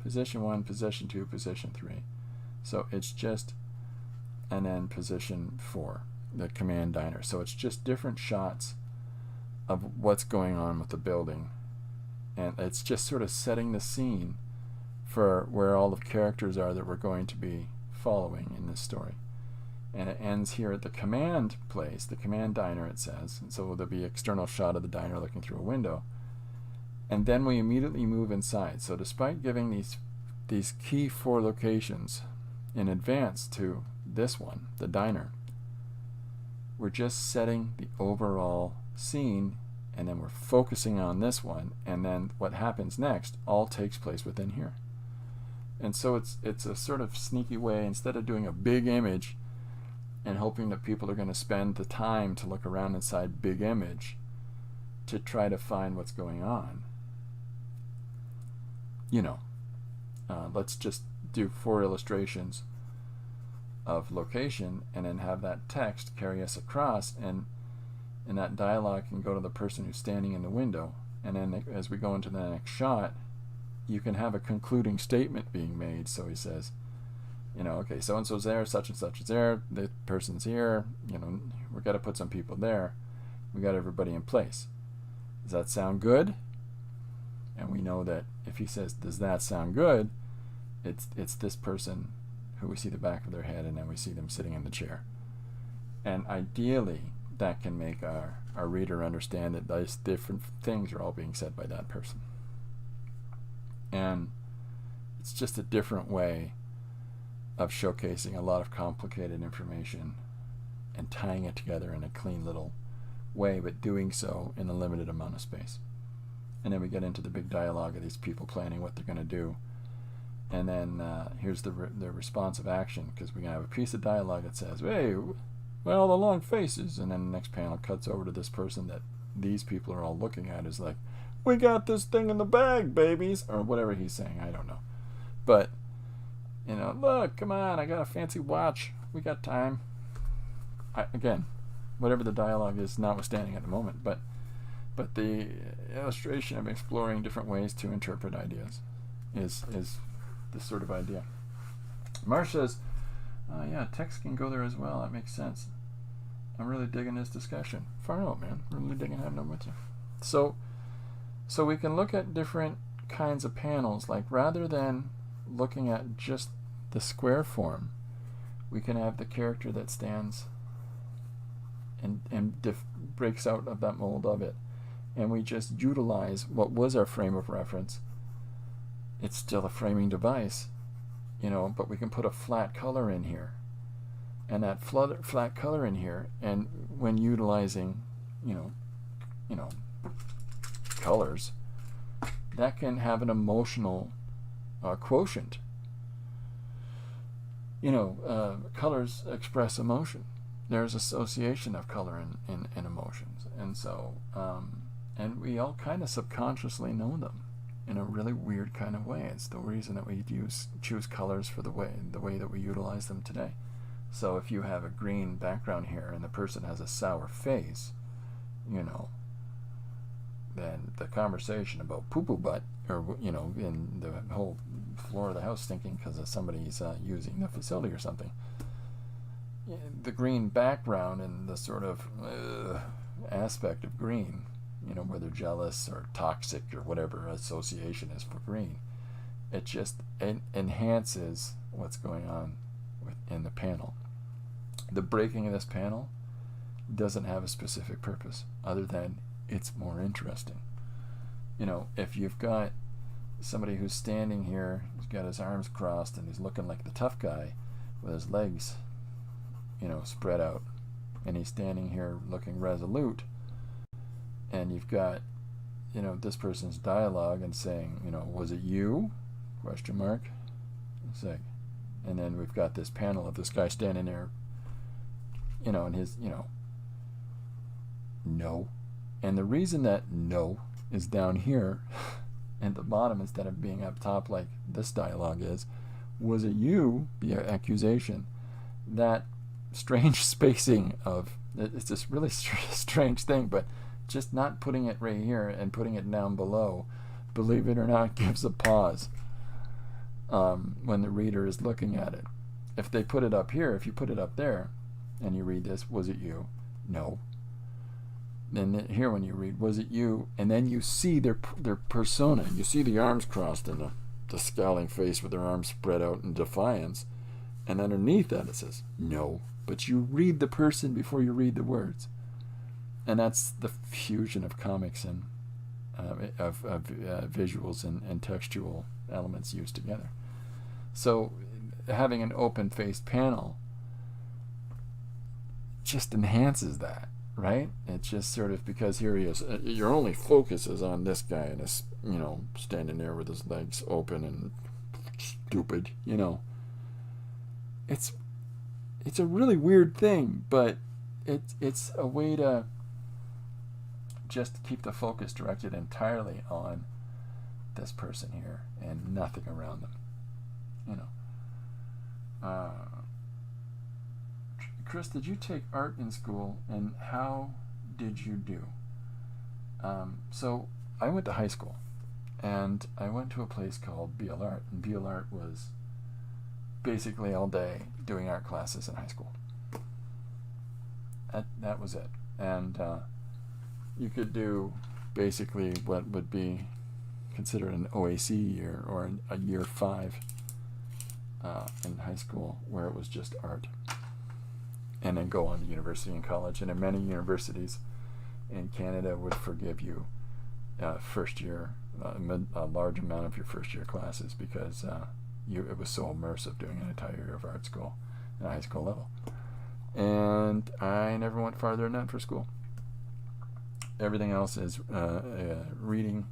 position 1, position 2, position 3. So it's just, and then position 4, the command diner. So it's just different shots of what's going on with the building. And it's just sort of setting the scene for where all the characters are that we're going to be following in this story. And it ends here at the command place, the command diner, it says. And so there'll be an external shot of the diner looking through a window. And then we immediately move inside. So despite giving these key 4 locations in advance to this one, the diner, we're just setting the overall scene, and then we're focusing on this one, and then what happens next all takes place within here. And so it's a sort of sneaky way, instead of doing a big image and hoping that people are going to spend the time to look around inside big image to try to find what's going on. Let's just do 4 illustrations of location and then have that text carry us across, and that dialogue can go to the person who's standing in the window, and then as we go into the next shot, you can have a concluding statement being made. So he says, okay, so and so's there, such and such is there, the person's here, we've got to put some people there, we got everybody in place. Does that sound good? And we know that if he says, does that sound good, it's this person who we see the back of their head, and then we see them sitting in the chair. And ideally, that can make our reader understand that those different things are all being said by that person. And it's just a different way of showcasing a lot of complicated information and tying it together in a clean little way, but doing so in a limited amount of space. And then we get into the big dialogue of these people planning what they're going to do. And then here's the responsive action, because we can have a piece of dialogue that says, hey, well, the long faces, and then the next panel cuts over to this person that these people are all looking at, is like, we got this thing in the bag, babies, or whatever he's saying, I don't know. But, look, come on, I got a fancy watch, we got time. Again, whatever the dialogue is notwithstanding at the moment, but the illustration of exploring different ways to interpret ideas is this sort of idea. Marsh says, yeah, text can go there as well, that makes sense. I'm really digging this discussion. Far out, man. Really digging having them with you. So we can look at different kinds of panels, like rather than looking at just the square form, we can have the character that stands and breaks out of that mold of it. And we just utilize what was our frame of reference. It's still a framing device, but we can put a flat color in here. And that flat color in here, and when utilizing, colors, that can have an emotional quotient. Colors express emotion. There's association of color in emotions. And so, and we all kind of subconsciously know them in a really weird kind of way. It's the reason that we choose colors for the way that we utilize them today. So if you have a green background here and the person has a sour face, then the conversation about poo-poo butt, or in the whole floor of the house stinking because of somebody's using the facility or something, the green background and the sort of aspect of green, whether jealous or toxic or whatever association is for green, it just enhances what's going on in the panel. The breaking of this panel doesn't have a specific purpose other than it's more interesting. If you've got somebody who's standing here, he's got his arms crossed and he's looking like the tough guy with his legs spread out, and he's standing here looking resolute, and you've got this person's dialogue and saying, was it you? ? It's like, and then we've got this panel of this guy standing there, and his, no. And the reason that no is down here at the bottom instead of being up top like this dialogue is, was it you? The accusation. That strange spacing of, it's this really strange thing, but just not putting it right here and putting it down below, believe it or not, gives a pause when the reader is looking at it. If they put it up here, if you put it up there and you read this, was it you? No. And here when you read, was it you? And then you see their persona. You see the arms crossed and the scowling face with their arms spread out in defiance. And underneath that it says, no. But you read the person before you read the words. And that's the fusion of comics and visuals and textual elements used together. So having an open-faced panel just enhances that, right? It's just sort of, because here he is, your only focus is on this guy and his, standing there with his legs open and stupid, It's a really weird thing, but it's a way to just keep the focus directed entirely on this person here and nothing around them, Chris, did you take art in school, and how did you do? So I went to high school, and I went to a place called BL Art, and BL Art was basically all day doing art classes in high school. That was it. And you could do basically what would be considered an OAC year, or a year 5 in high school, where it was just art, and then go on to university and college. And in many universities in Canada would forgive you first year, a large amount of your first year classes, because it was so immersive doing an entire year of art school at a high school level. And I never went farther than that for school. Everything else is reading.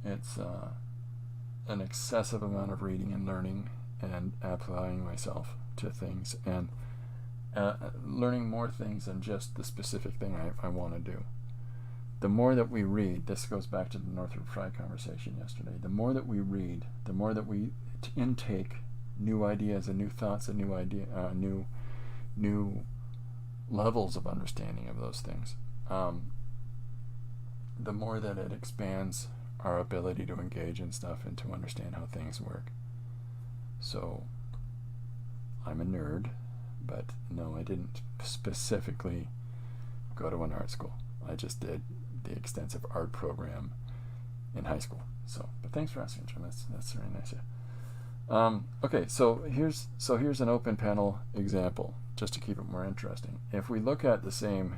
It's an excessive amount of reading and learning and applying myself to things, and learning more things than just the specific thing I want to do. The more that we read, this goes back to the Northrop Frye conversation yesterday, the more that we read, the more that we intake new ideas and new thoughts and new levels of understanding of those things, the more that it expands our ability to engage in stuff and to understand how things work. So I'm a nerd, but no, I didn't specifically go to an art school. I just did the extensive art program in high school. So, but thanks for asking, Jim. That's very nice. Yeah. Okay, so here's an open panel example, just to keep it more interesting. If we look at the same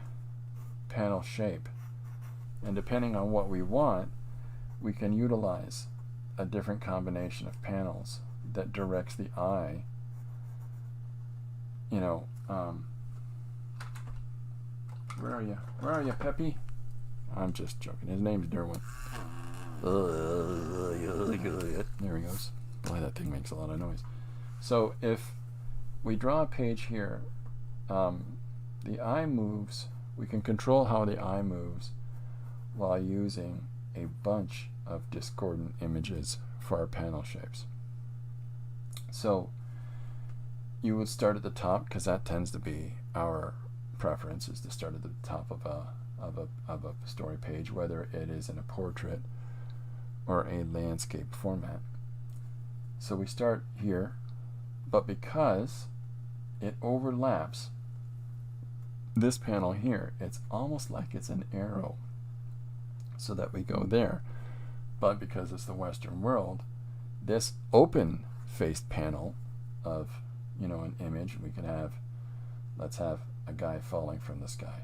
panel shape, and depending on what we want, we can utilize a different combination of panels that directs the eye. Where are you? Where are you, Peppy? I'm just joking. His name's Derwin. There he goes. Boy, that thing makes a lot of noise. So if we draw a page here, the eye moves. We can control how the eye moves while using a bunch of discordant images for our panel shapes. So you would start at the top, because that tends to be our preference, is to start at the top of a story page, whether it is in a portrait or a landscape format. So we start here, but because it overlaps this panel here, it's almost like it's an arrow, so that we go there. But because it's the Western world, this open-faced panel of an image, we can have, let's have a guy falling from the sky.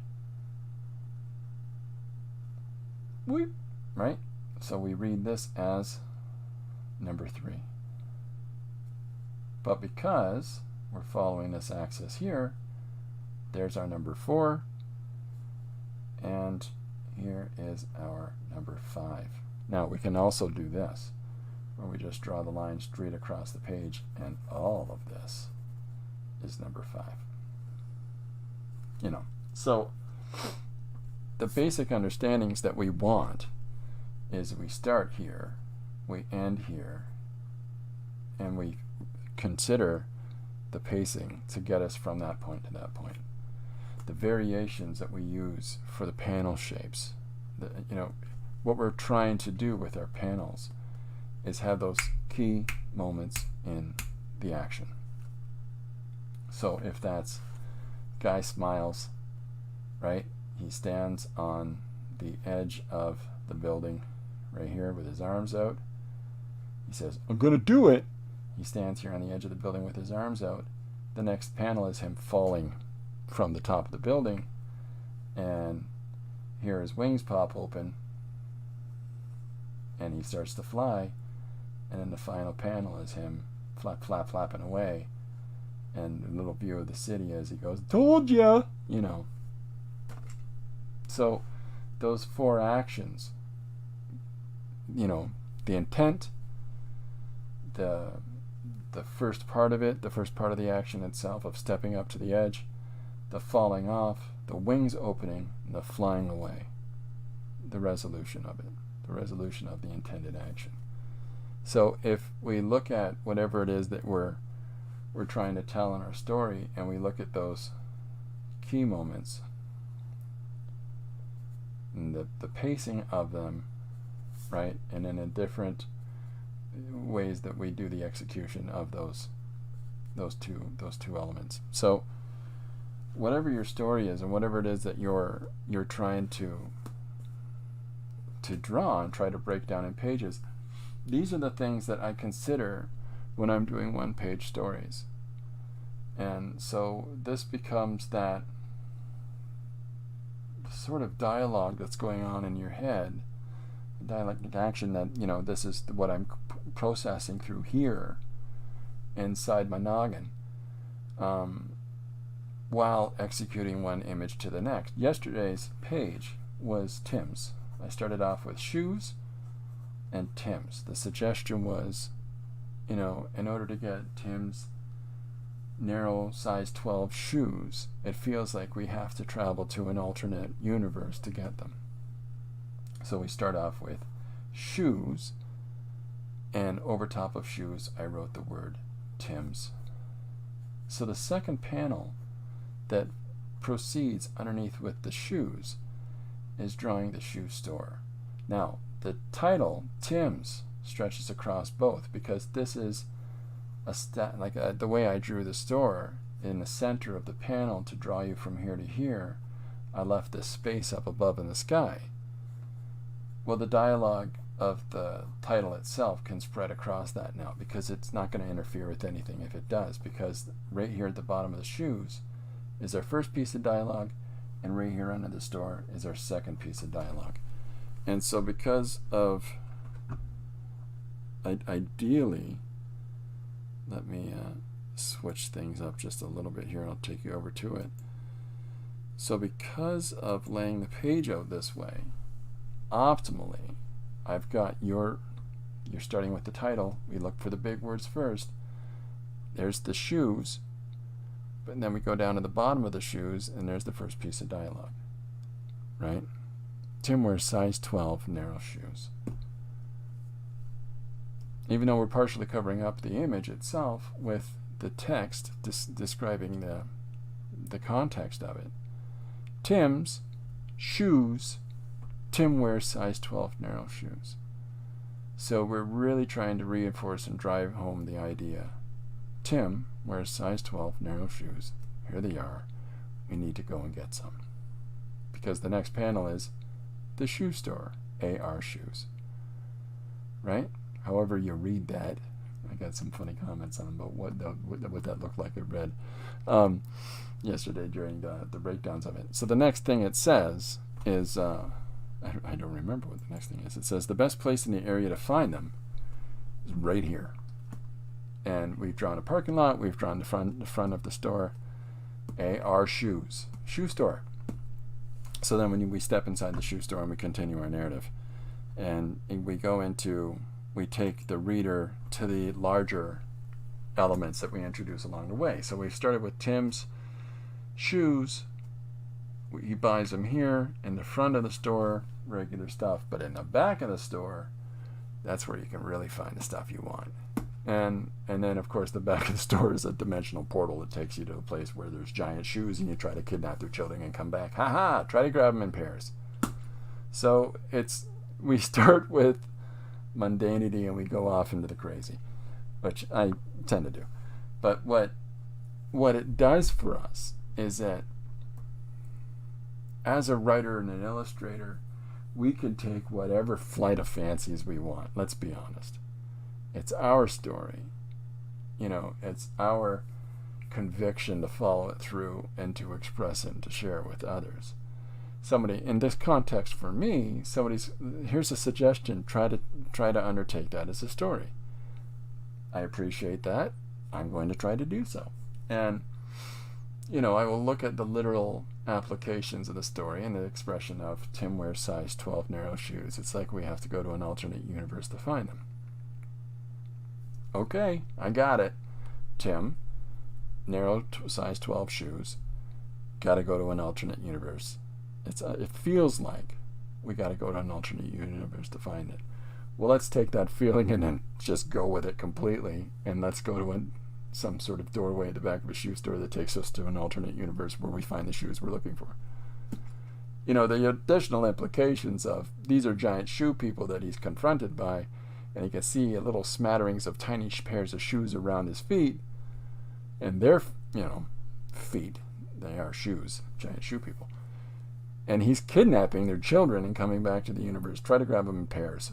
Weep, right? So we read this as number 3. But because we're following this axis here, there's our number 4, and here is our number 5. Now we can also do this, where we just draw the line straight across the page, and all of this is number 5. So the basic understandings that we want is we start here, we end here, and we consider the pacing to get us from that point to that point. The variations that we use for the panel shapes, what we're trying to do with our panels is have those key moments in the action. So if that's guy smiles, right? he stands on the edge of the building right here with his arms out. He says, "I'm gonna do it." He stands here on the edge of the building with his arms out. The next panel is him falling from the top of the building, and here his wings pop open and he starts to fly, and then the final panel is him flapping away, and a little view of the city as he goes, "Told ya!" You know. So those 4 actions, you know, the intent, the first part of it, the first part of the action itself of stepping up to the edge, the falling off, the wings opening, and the flying away, the resolution of it, the resolution of the intended action. So if we look at whatever it is that we're trying to tell in our story, and we look at those key moments and the pacing of them, right, and in a different ways that we do the execution of those two elements. So whatever your story is, and whatever it is that you're trying to draw and try to break down in pages, these are the things that I consider when I'm doing one-page stories. And so this becomes that sort of dialogue that's going on in your head, dialectic action that, you know, this is what I'm processing through here inside my noggin, while executing one image to the next. Yesterday's page was Tim's. I started off with shoes and Tim's. The suggestion was, you know, in order to get Tim's narrow size 12 shoes, it feels like we have to travel to an alternate universe to get them. So we start off with shoes, and over top of shoes I wrote the word Tim's. So the second panel that proceeds underneath with the shoes is drawing the shoe store. Now the title Tim's stretches across both, because this is the way I drew the store in the center of the panel to draw you from here to here. I left this space up above in the sky. Well, the dialogue of the title itself can spread across that now, because it's not going to interfere with anything if it does, because right here at the bottom of the shoes is our first piece of dialogue, and right here under the store is our second piece of dialogue. And so because of, ideally, let me switch things up just a little bit here, and I'll take you over to it. So because of laying the page out this way, optimally, I've got you're starting with the title. We look for the big words first. There's the shoes, but then we go down to the bottom of the shoes, and there's the first piece of dialogue, right? Tim wears size 12 narrow shoes. Even though we're partially covering up the image itself with the text describing the context of it. Tim's shoes. Tim wears size 12 narrow shoes. So we're really trying to reinforce and drive home the idea. Tim wears size 12 narrow shoes. Here they are. We need to go and get some. Because the next panel is the shoe store, AR shoes. Right? However you read that, I got some funny comments on about what that looked like. I read yesterday during the breakdowns of it. So the next thing it says is, I don't remember what the next thing is. It says the best place in the area to find them is right here. And we've drawn a parking lot. We've drawn the front of the store. AR shoes, shoe store. So then when we step inside the shoe store and we continue our narrative, and we take the reader to the larger elements that we introduce along the way. So we started with Tim's shoes. He buys them here in the front of the store, regular stuff, but in the back of the store, that's where you can really find the stuff you want. And then of course the back of the store is a dimensional portal that takes you to a place where there's giant shoes, and you try to kidnap their children and come back. Ha! Try to grab them in pairs. So we start with mundanity and we go off into the crazy, which I tend to do. But what it does for us is that as a writer and an illustrator, we can take whatever flight of fancies we want. Let's be honest. It's our story. It's our conviction to follow it through and to express it and to share it with others. Somebody, in this context for me, here's a suggestion, try to undertake that as a story. I appreciate that. I'm going to try to do so. And, I will look at the literal applications of the story and the expression of Tim wears size 12 narrow shoes. It's like we have to go to an alternate universe to find them. Okay, I got it. Tim, narrow size 12 shoes, got to go to an alternate universe. It feels like we got to go to an alternate universe to find it. Well, let's take that feeling and then just go with it completely, and let's go to some sort of doorway at the back of a shoe store that takes us to an alternate universe where we find the shoes we're looking for. The additional implications of these are giant shoe people that he's confronted by, and he can see little smatterings of tiny pairs of shoes around his feet, and their, feet, they are shoes, giant shoe people. And he's kidnapping their children and coming back to the universe, try to grab them in pairs.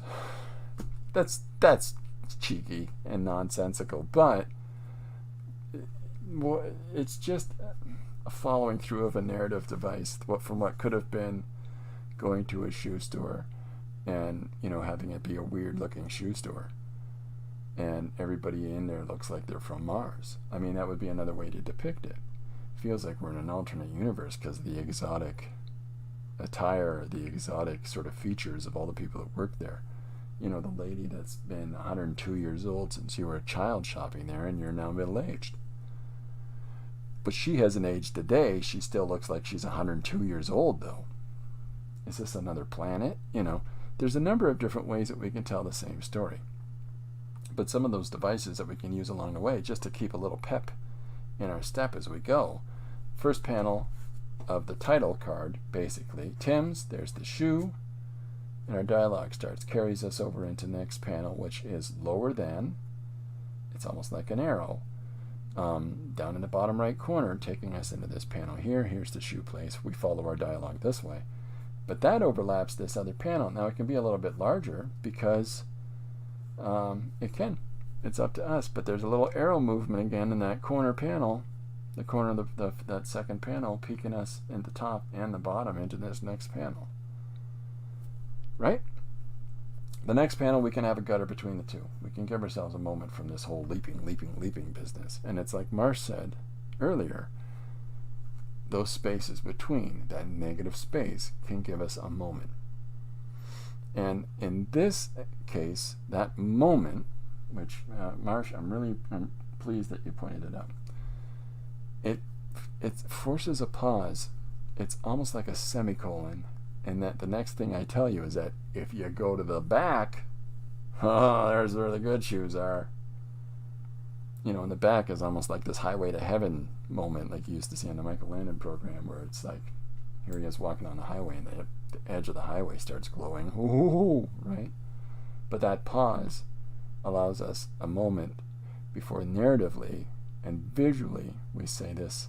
That's cheeky and nonsensical, but it's just a following through of a narrative device from what could have been going to a shoe store and having it be a weird looking shoe store and everybody in there looks like they're from Mars. I mean, that would be another way to depict it. Feels like we're in an alternate universe because of the exotic attire, the exotic sort of features of all the people that work there. The lady that's been 102 years old since you were a child shopping there and you're now middle-aged. But she hasn't aged a day. She still looks like she's 102 years old, though. Is this another planet? There's a number of different ways that we can tell the same story. But some of those devices that we can use along the way just to keep a little pep in our step as we go. First panel of the title card, basically. Tim's, there's the shoe, and our dialogue starts, carries us over into the next panel, which is lower than. It's almost like an arrow. Down in the bottom right corner, taking us into this panel here. Here's the shoe place. We follow our dialogue this way. But that overlaps this other panel. Now it can be a little bit larger because it can. It's up to us. But there's a little arrow movement again in that corner panel, the corner of that second panel, peeking us in the top and the bottom into this next panel. Right? The next panel, we can have a gutter between the two. We can give ourselves a moment from this whole leaping business. And it's like Marsh said earlier, those spaces between, that negative space, can give us a moment. And in this case, that moment, which, Marsh, I'm pleased that you pointed it out. It forces a pause. It's almost like a semicolon. And that the next thing I tell you is that if you go to the back, there's where the good shoes are. And the back is almost like this highway to heaven moment like you used to see on the Michael Landon program, where it's like, here he is walking on the highway and the edge of the highway starts glowing. Ooh, right? But that pause allows us a moment before narratively and visually we say this.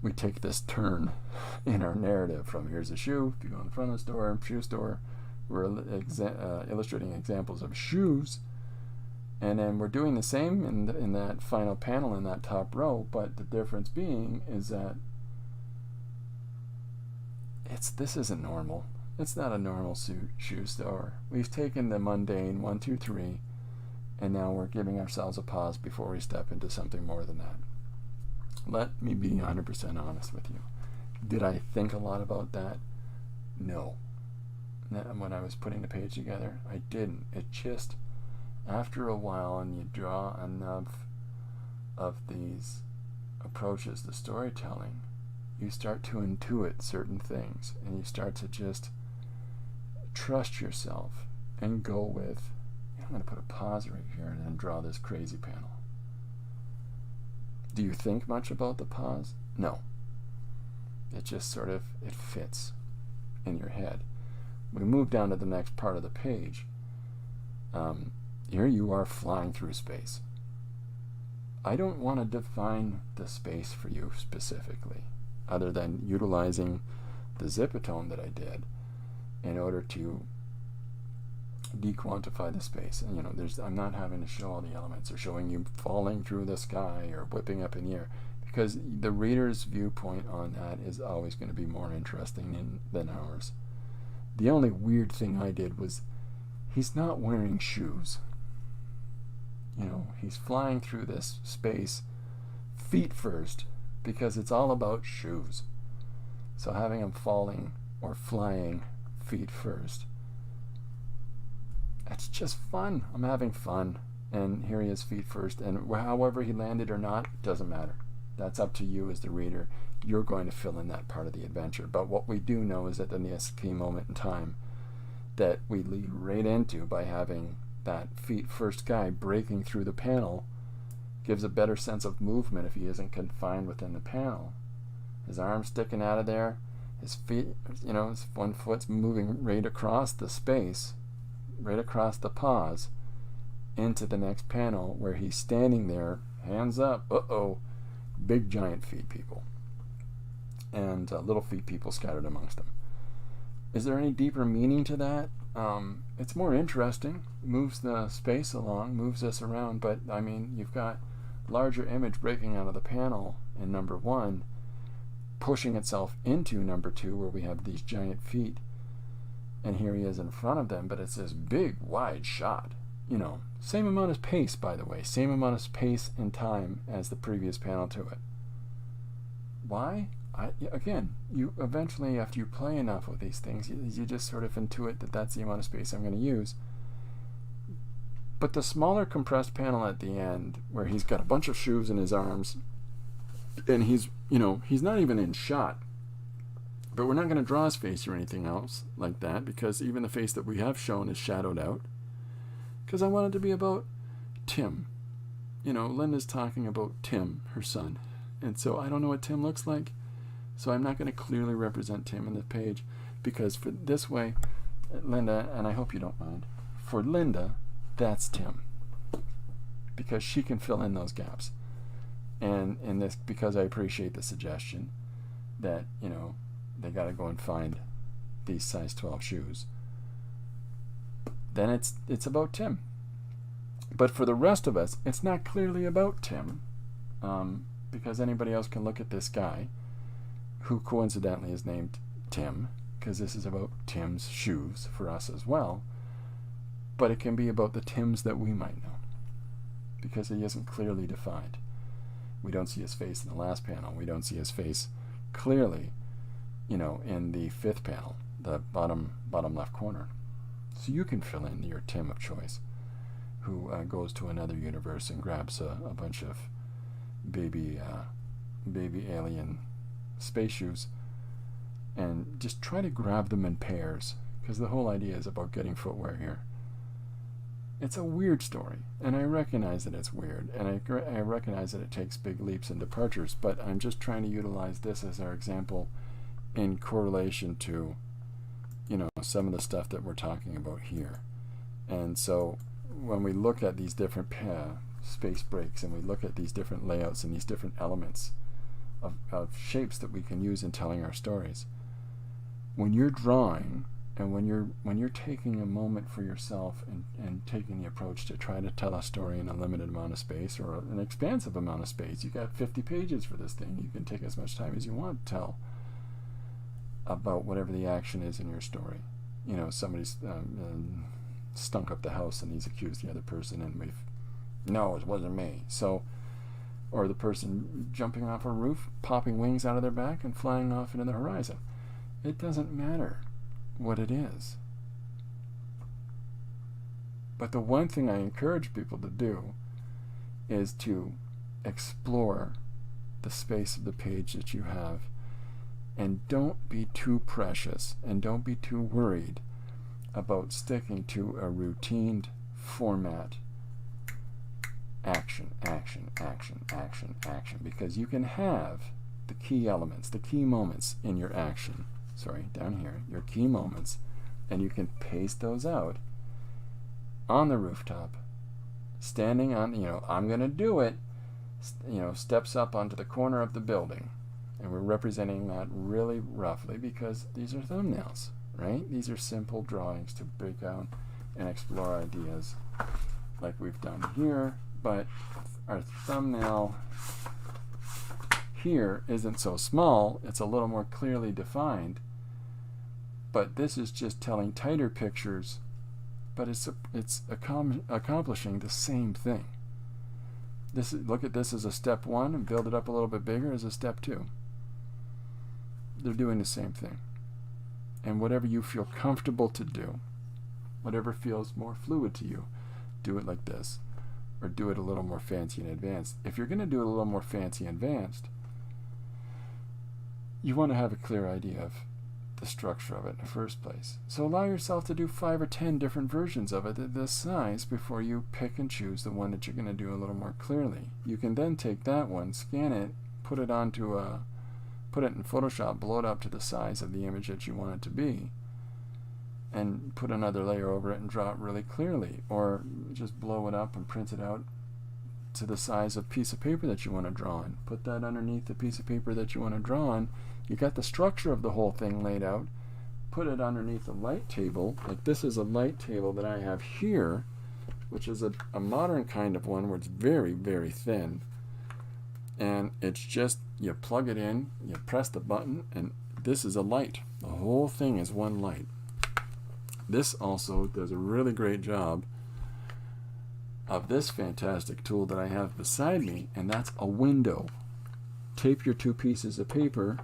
We take this turn in our narrative from here's a shoe. If you go in the front of the store, shoe store, we're illustrating examples of shoes. And then we're doing the same in that final panel in that top row, but the difference being is that this isn't normal. It's not a normal shoe store. We've taken the mundane 1, 2, 3, and now we're giving ourselves a pause before we step into something more than that. Let me be 100% honest with you. Did I think a lot about that? No. When I was putting the page together, I didn't. It just, after a while, and you draw enough of these approaches to storytelling, you start to intuit certain things, and you start to just trust yourself and go with, I'm going to put a pause right here and then draw this crazy panel. Do you think much about the pause? No. It just sort of, it fits in your head. We move down to the next part of the page. Here you are flying through space. I don't want to define the space for you specifically, other than utilizing the zipatone that I did in order to dequantify the space. And I'm not having to show all the elements or showing you falling through the sky or whipping up in the air, because the reader's viewpoint on that is always going to be more interesting than ours. The only weird thing I did was he's not wearing shoes. He's flying through this space feet first, because it's all about shoes. So having him falling or flying feet first, that's just fun. I'm having fun. And here he is feet first. And however he landed or not, doesn't matter. That's up to you as the reader. You're going to fill in that part of the adventure. But what we do know is that in this key moment in time that we lead right into by having that feet first guy breaking through the panel gives a better sense of movement if he isn't confined within the panel. His arm's sticking out of there, his feet, his one foot's moving right across the space, right across the pause, into the next panel where he's standing there, hands up, big giant feet people, and little feet people scattered amongst them. Is there any deeper meaning to that? It's more interesting, moves the space along, moves us around, but you've got larger image breaking out of the panel in number 1, pushing itself into number 2, where we have these giant feet, and here he is in front of them, but it's this big wide shot. Same amount of pace, by the way, same amount of space and time as the previous panel to it. Why? You eventually, after you play enough with these things, you just sort of intuit that that's the amount of space I'm going to use. But the smaller compressed panel at the end, where he's got a bunch of shoes in his arms, and he's not even in shot, but we're not going to draw his face or anything else like that, because even the face that we have shown is shadowed out, because I want it to be about Tim. Linda's talking about Tim, her son, and so I don't know what Tim looks like, so I'm not going to clearly represent Tim in the page, because for this way, Linda, and I hope you don't mind, for Linda, that's Tim, because she can fill in those gaps. And in this, because I appreciate the suggestion that they got to go and find these size 12 shoes, then it's about Tim. But for the rest of us, it's not clearly about Tim, because anybody else can look at this guy, who coincidentally is named Tim, because this is about Tim's shoes for us as well. But it can be about the Tims that we might know, because he isn't clearly defined. We don't see his face in the last panel. We don't see his face clearly, in the 5th panel, the bottom left corner. So you can fill in your Tim of choice, who goes to another universe and grabs a bunch of baby alien space shoes, and just try to grab them in pairs, because the whole idea is about getting footwear here. It's a weird story, and I recognize that it's weird, and I recognize that it takes big leaps and departures, but I'm just trying to utilize this as our example in correlation to some of the stuff that we're talking about here. And so when we look at these different space breaks, and we look at these different layouts and these different elements of shapes that we can use in telling our stories, when you're drawing and when you're taking a moment for yourself and taking the approach to try to tell a story in a limited amount of space or an expansive amount of space, you got 50 pages for this thing, you can take as much time as you want to tell about whatever the action is in your story. Somebody's stunk up the house and he's accused the other person, and no, it wasn't me. So, or the person jumping off a roof, popping wings out of their back and flying off into the horizon. It doesn't matter what it is. But the one thing I encourage people to do is to explore the space of the page that you have, and don't be too precious and don't be too worried about sticking to a routine format. Action, action, action, action, action, because you can have the key elements, the key moments in your action, down here, your key moments, and you can paste those out on the rooftop, standing on, I'm going to do it, steps up onto the corner of the building, And we're representing that really roughly because these are thumbnails, right? These are simple drawings to break out and explore ideas like we've done here, but our thumbnail here isn't so small. It's a little more clearly defined, but this is just telling tighter pictures, but it's accomplishing the same thing. Look at this as a step 1 and build it up a little bit bigger as a step 2. They're doing the same thing. And whatever you feel comfortable to do, whatever feels more fluid to you, do it like this, or do it a little more fancy and advanced. If you're going to do it a little more fancy and advanced, you want to have a clear idea of the structure of it in the first place. So allow yourself to do 5 or 10 different versions of it at this size before you pick and choose the one that you're going to do a little more clearly. You can then take that one, scan it, put it in Photoshop, blow it up to the size of the image that you want it to be, and put another layer over it and draw it really clearly, or just blow it up and print it out to the size of piece of paper that you want to draw on. Put that underneath the piece of paper that you want to draw on. You got the structure of the whole thing laid out. Put it underneath a light table. Like this is a light table that I have here, which is a modern kind of one where it's very, very thin. And it's just, you plug it in, you press the button, and this is a light. The whole thing is one light. This also does a really great job of this fantastic tool that I have beside me, and that's a window. Tape your 2 pieces of paper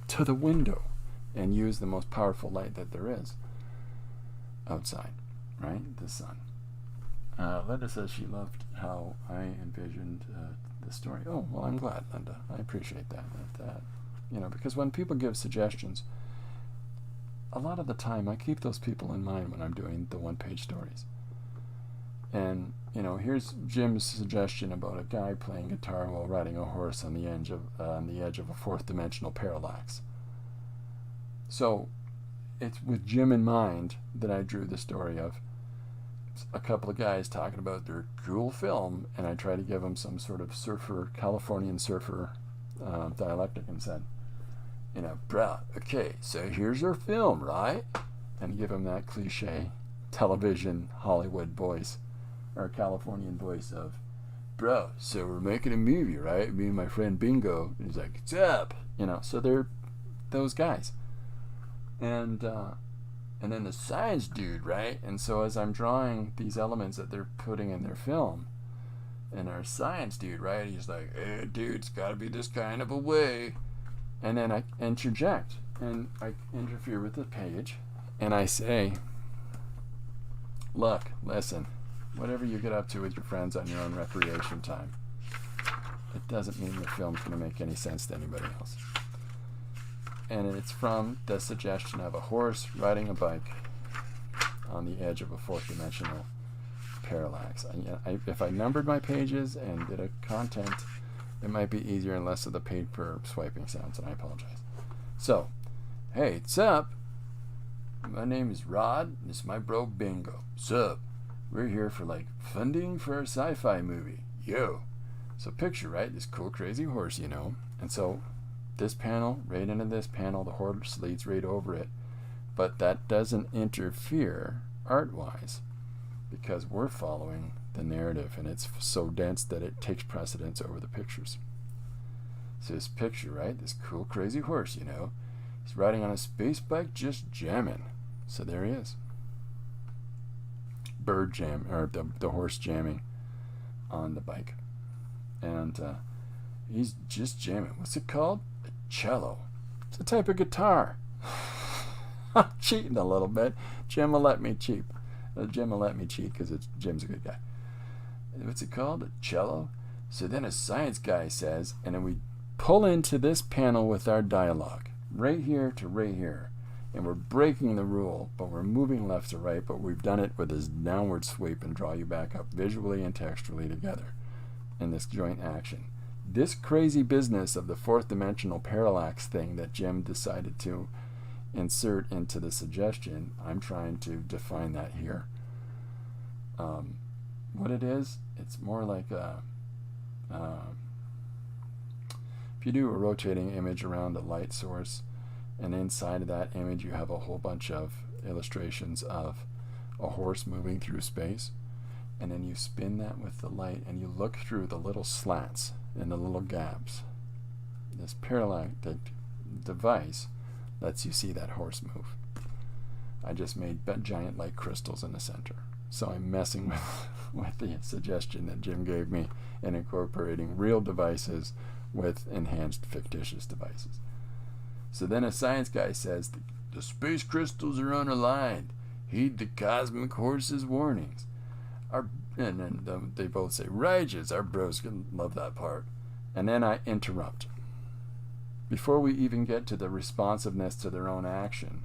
to the window and use the most powerful light that there is outside, right? The sun. Linda says she loved how I envisioned the story. Oh, well, I'm glad, Linda. I appreciate that. Because when people give suggestions, a lot of the time I keep those people in mind when I'm doing the one-page stories. And here's Jim's suggestion about a guy playing guitar while riding a horse on the edge of a 4th-dimensional parallax. So it's with Jim in mind that I drew the story of a couple of guys talking about their cool film, and I tried to give them some sort of Californian surfer dialectic and said, bro, okay, so here's our film, right? And give them that cliche television Hollywood voice, or Californian voice of, bro, so we're making a movie, right? Me and my friend Bingo. And he's like, what's up? So they're those guys. And then the science dude, right? And so as I'm drawing these elements that they're putting in their film, and our science dude, right? He's like, hey, dude, it's got to be this kind of a way. And then I interject, and I interfere with the page, and I say, look, listen, whatever you get up to with your friends on your own recreation time, it doesn't mean the film's going to make any sense to anybody else. And it's from the suggestion of a horse riding a bike on the edge of a 4th-dimensional parallax. If I numbered my pages and did a content, it might be easier and less of the paper swiping sounds, and I apologize. So, hey, what's up? My name is Rod, and this is my bro Bingo. Sup? We're here for funding for a sci-fi movie. Yo. So picture, right? This cool, crazy horse, And so this panel, right into this panel, the horse leads right over it. But that doesn't interfere art-wise because we're following the narrative, and it's so dense that it takes precedence over the pictures. So this picture, right? This cool, crazy horse, he's riding on a space bike just jamming. So there he is. Bird jam, or the horse jamming on the bike. And he's just jamming. What's it called? A cello. It's a type of guitar. I'm cheating a little bit. Jim will let me cheat. Jim will let me cheat because Jim's a good guy. What's it called? A cello? So then a science guy says, and then we pull into this panel with our dialogue. Right here to right here. And we're breaking the rule, but we're moving left to right, but we've done it with this downward sweep and draw you back up visually and textually together in this joint action. This crazy business of the 4th-dimensional parallax thing that Jim decided to insert into the suggestion, I'm trying to define that here. What it is, it's more like If you do a rotating image around a light source, and inside of that image you have a whole bunch of illustrations of a horse moving through space, and then you spin that with the light and you look through the little slats and the little gaps, this parallactic device lets you see that horse move. I just made giant light crystals in the center. So I'm messing with the suggestion that Jim gave me and incorporating real devices with enhanced fictitious devices. So then a science guy says, the space crystals are unaligned. Heed the cosmic horse's warnings. And then they both say, righteous, our bros can love that part. And then I interrupt. Before we even get to the responsiveness to their own action,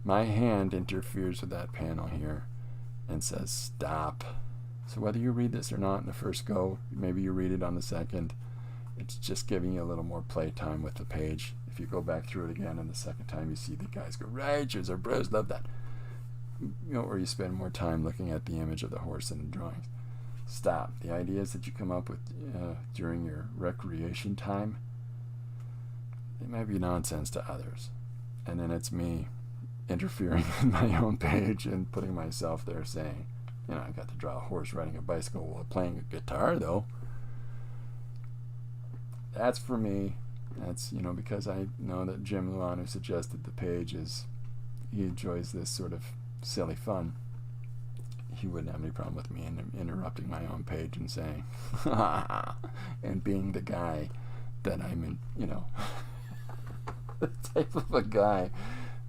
my hand interferes with that panel here and says, stop. So whether you read this or not in the first go, maybe you read it on the second, it's just giving you a little more play time with the page. If you go back through it again and the second time you see the guys go, righteous, our bros love that. Or you spend more time looking at the image of the horse in the drawings. Stop. The ideas that you come up with during your recreation time, it might be nonsense to others. And then it's me interfering in my own page and putting myself there saying, I got to draw a horse riding a bicycle while playing a guitar, though. That's for me. That's, because I know that Jim Luan, who suggested the page, he enjoys this sort of silly fun. He wouldn't have any problem with me interrupting my own page and saying, and being the guy that I'm in, the type of a guy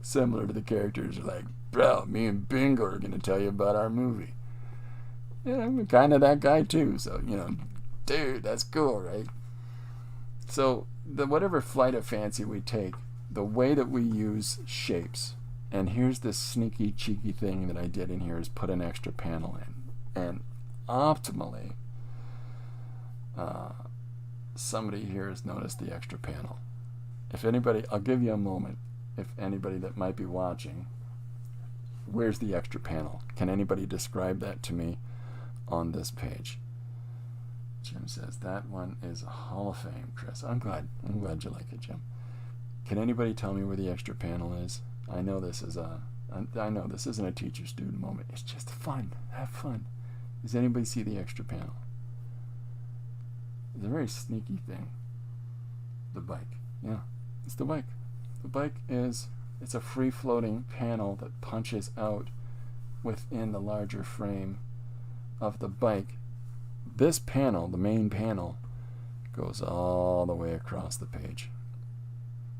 similar to the characters are like, bro, me and Bingo are going to tell you about our movie. Yeah, I'm kind of that guy too, so, dude, that's cool, right? So, whatever flight of fancy we take, the way that we use shapes, and here's this sneaky, cheeky thing that I did in here is put an extra panel in. And optimally, somebody here has noticed the extra panel. If anybody, I'll give you a moment. If anybody that might be watching, where's the extra panel? Can anybody describe that to me on this page? Jim says, that one is a Hall of Fame, Chris. I'm glad you like it, Jim. Can anybody tell me where the extra panel is? I know this isn't a teacher-student moment. It's just fun. Have fun. Does anybody see the extra panel? It's a very sneaky thing. The bike. Yeah, it's the bike. The bike it's a free-floating panel that punches out within the larger frame of the bike. This panel, the main panel, goes all the way across the page.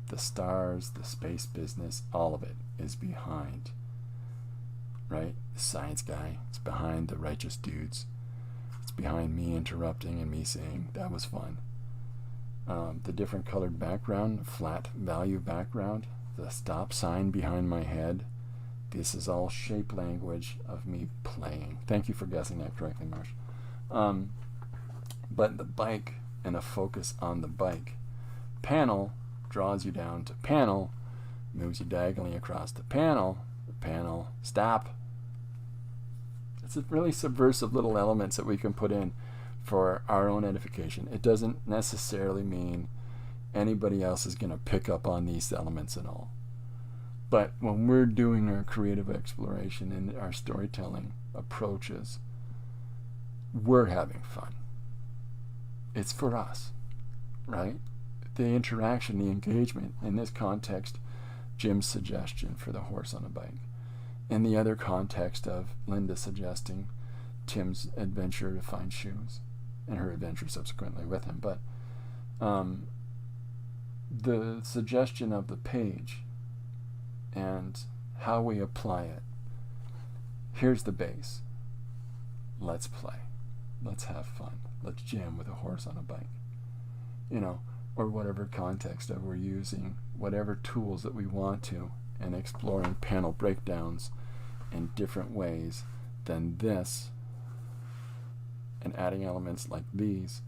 The stars, the space business, all of it is behind, right? The science guy, it's behind the righteous dudes. It's behind me interrupting and me saying, that was fun. The different colored background, flat value background, the stop sign behind my head, this is all shape language of me playing. Thank you for guessing that correctly, Marsh. But the bike and a focus on the bike. Panel draws you down to panel, moves you diagonally across the panel, stop. It's a really subversive little elements that we can put in for our own edification. It doesn't necessarily mean anybody else is going to pick up on these elements at all. But when we're doing our creative exploration and our storytelling approaches, we're having fun. It's for us, right? The interaction, the engagement, in this context, Jim's suggestion for the horse on a bike. In the other context of Linda suggesting Tim's adventure to find shoes, and her adventure subsequently with him. But the suggestion of the page and how we apply it. Here's the base. Let's play. Let's have fun. Let's jam with a horse on a bike. Or whatever context that we're using, whatever tools that we want to, and exploring panel breakdowns in different ways than this, and adding elements like these,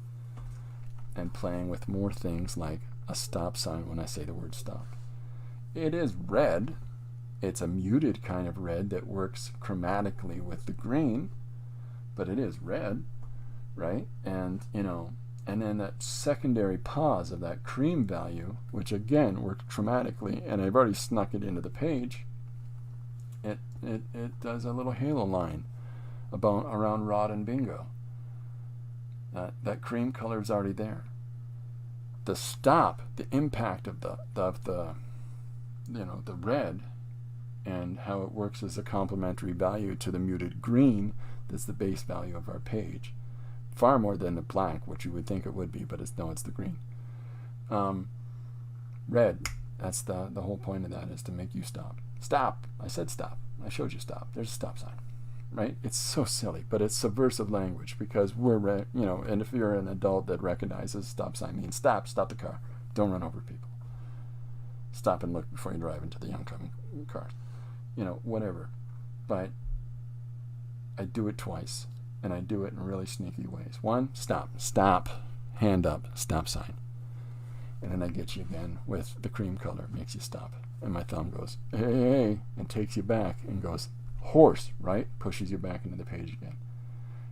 and playing with more things like a stop sign when I say the word stop. It is red. It's a muted kind of red that works chromatically with the green, but it is red, right? And, And then that secondary pause of that cream value, which again worked dramatically, and I've already snuck it into the page, it does a little halo line around Rod and Bingo. That cream color is already there. The stop, the impact of the red, and how it works as a complementary value to the muted green that's the base value of our page. Far more than the black, which you would think it would be, but it's the green. Red, that's the whole point of that, is to make you stop. Stop! I said stop. I showed you stop. There's a stop sign, right? It's so silly, but it's subversive language, because and if you're an adult that recognizes stop sign means stop the car. Don't run over people. Stop and look before you drive into the oncoming cars. Whatever. But I do it twice. And I do it in really sneaky ways. One, stop, hand up, stop sign. And then I get you again with the cream color, makes you stop. And my thumb goes, hey, and takes you back and goes, horse, right? Pushes you back into the page again.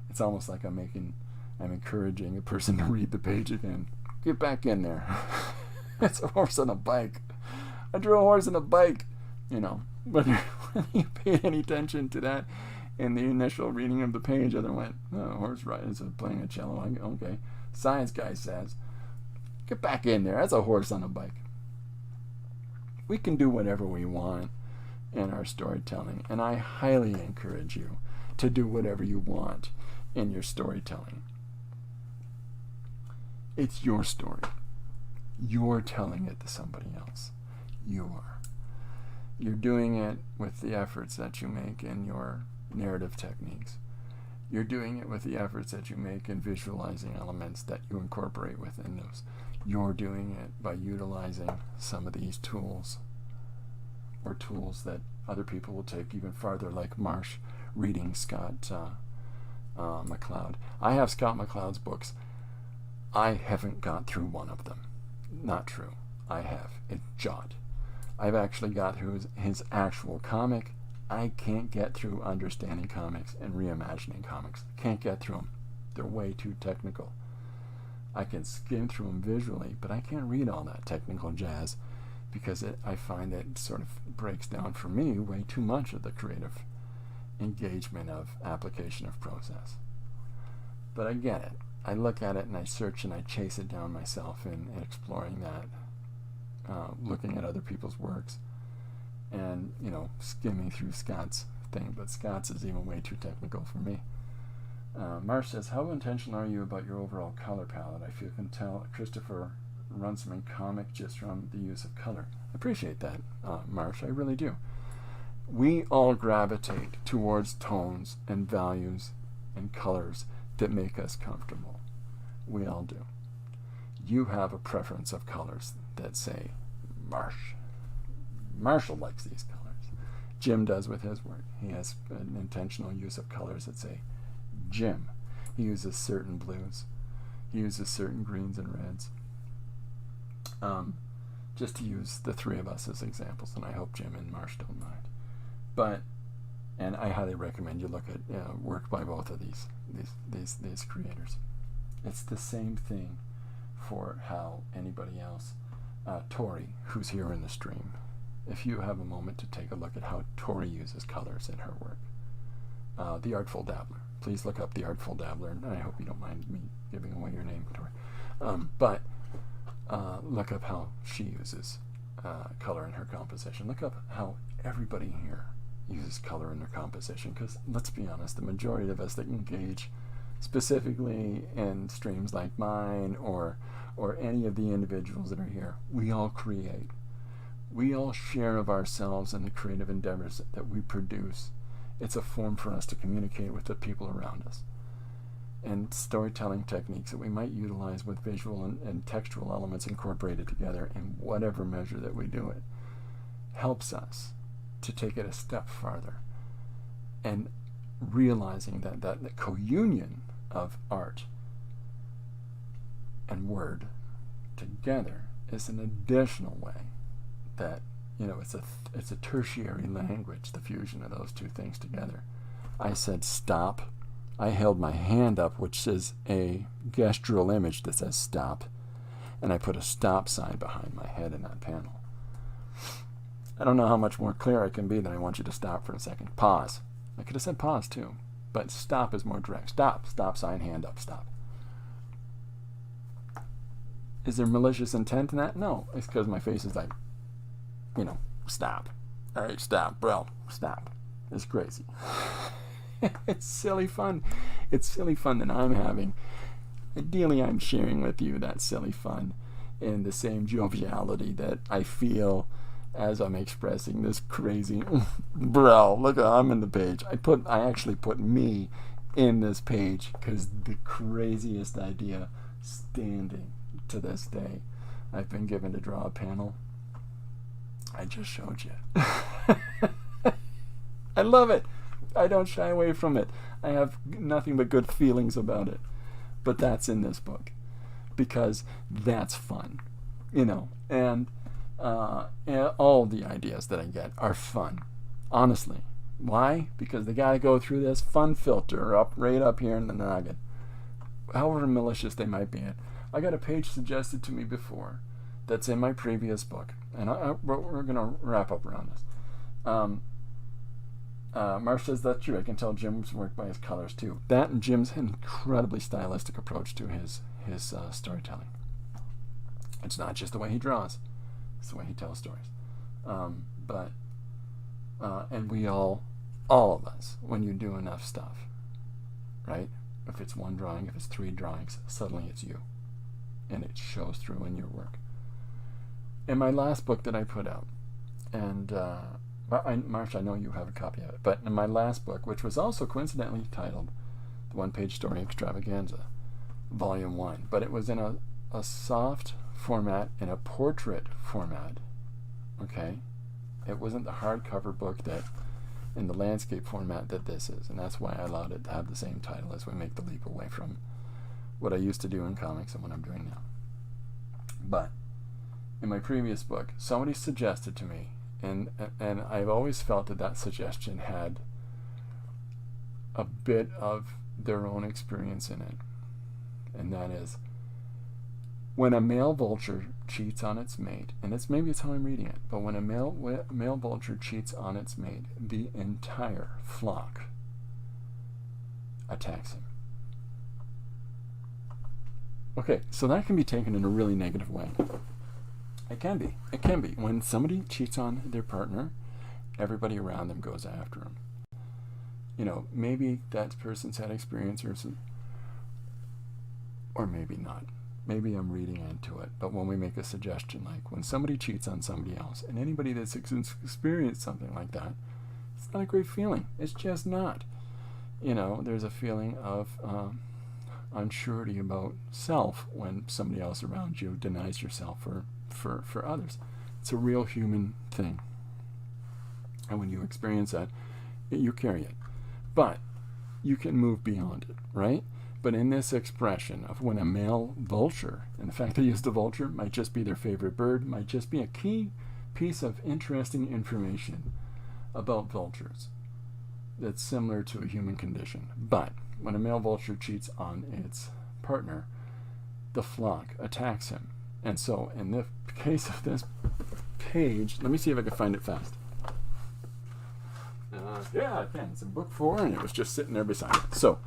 It's almost like I'm encouraging a person to read the page again. Get back in there. It's a horse on a bike. I drew a horse on a bike. Whether you paid any attention to that in the initial reading of the page, I went, horse riding, playing a cello. Okay. Science guy says, get back in there. That's a horse on a bike. We can do whatever we want in our storytelling, and I highly encourage you to do whatever you want in your storytelling. It's your story. You're telling it to somebody else. You are. You're doing it with the efforts that you make in your narrative techniques. You're doing it with the efforts that you make in visualizing elements that you incorporate within those. You're doing it by utilizing some of these tools, or tools that other people will take even farther, like Marsh reading Scott McCloud. I have Scott McCloud's books. I haven't got through one of them. Not true. I have. It's Jot. I've actually got through his actual comic. I can't get through understanding comics and reimagining comics. Can't get through them. They're way too technical. I can skim through them visually, but I can't read all that technical jazz, because I find that it sort of breaks down for me way too much of the creative engagement of application of process. But I get it. I look at it and I search and I chase it down myself in exploring that, looking at other people's works, and skimming through Scott's thing. But Scott's is even way too technical for me. Marsh says, how intentional are you about your overall color palette? I feel you can tell Christopher Runciman comic just from the use of color. I appreciate that, Marsh. I really do. We all gravitate towards tones and values and colors that make us comfortable. We all do. You have a preference of colors that say Marsh. Marshall likes these colors. Jim does with his work. He has an intentional use of colors that say Jim. He uses certain blues. He uses certain greens and reds. Just to use the three of us as examples, and I hope Jim and Marsh don't mind. And I highly recommend you look at work by both of these creators. It's the same thing for how anybody else. Tori, who's here in the stream, if you have a moment to take a look at how Tori uses colors in her work. The Artful Dabbler. Please look up The Artful Dabbler, and I hope you don't mind me giving away your name, Tori. But look up how she uses color in her composition. Look up how everybody here uses color in their composition, because let's be honest, the majority of us that engage specifically in streams like mine or any of the individuals that are here, we all create. We all share of ourselves in the creative endeavors that we produce. It's a form for us to communicate with the people around us. And storytelling techniques that we might utilize with visual and textual elements incorporated together in whatever measure that we do it helps us to take it a step farther. And realizing that the co-union of art and word together is an additional way that, it's a tertiary language, the fusion of those two things together. I said stop, I held my hand up, which is a gestural image that says stop, and I put a stop sign behind my head in that panel. I don't know how much more clear I can be than I want you to stop for a second. Pause. I could have said pause too, but stop is more direct. Stop, stop sign, hand up, stop. Is there malicious intent in that? No, it's because my face is like, stop. All right, stop, bro, stop. It's crazy. It's silly fun. It's silly fun that I'm having. Ideally, I'm sharing with you that silly fun in the same joviality that I feel as I'm expressing this crazy, bro, look, I'm in the page. I actually put me in this page because the craziest idea standing to this day. I've been given to draw a panel. I just showed you. I love it. I don't shy away from it. I have nothing but good feelings about it. But that's in this book because that's fun, and all the ideas that I get are fun, honestly. Why? Because they got to go through this fun filter right up here in the noggin, however malicious they might be. I got a page suggested to me before that's in my previous book, and we're going to wrap up around this. Marsh says that's true. I can tell Jim's work by his colors too. That and Jim's incredibly stylistic approach to his storytelling. It's not just the way he draws; it's the way he tells stories. And we all of us, when you do enough stuff, right? If it's one drawing, if it's 3 drawings, suddenly it's you, and it shows through in your work. In my last book that I put out, and Marsh, I know you have a copy of it, but in my last book, which was also coincidentally titled The One-Page Story Extravaganza, Volume 1, but it was in a soft format, in a portrait format, okay? It wasn't the hardcover book that, in the landscape format that this is, and that's why I allowed it to have the same title as we make the leap away from what I used to do in comics and what I'm doing now. But in my previous book, somebody suggested to me, and I've always felt that suggestion had a bit of their own experience in it, and that is when a male vulture cheats on its mate, and maybe it's how I'm reading it, but when a male vulture cheats on its mate, the entire flock attacks him. Okay, so that can be taken in a really negative way. It can be. When somebody cheats on their partner, everybody around them goes after him. Maybe that person's had experience or maybe not. Maybe I'm reading into it. But when we make a suggestion, like when somebody cheats on somebody else, and anybody that's experienced something like that, it's not a great feeling. It's just not. There's a feeling of unsurety about self when somebody else around you denies yourself for others. It's a real human thing. And when you experience that, you carry it. But you can move beyond it, right? But in this expression of when a male vulture, and the fact they used a vulture might just be their favorite bird, might just be a key piece of interesting information about vultures that's similar to a human condition. But when a male vulture cheats on its partner, the flock attacks him. And so in the case of this page, let me see if I can find it fast. Yeah, I can. It's in book 4, and it was just sitting there beside it. So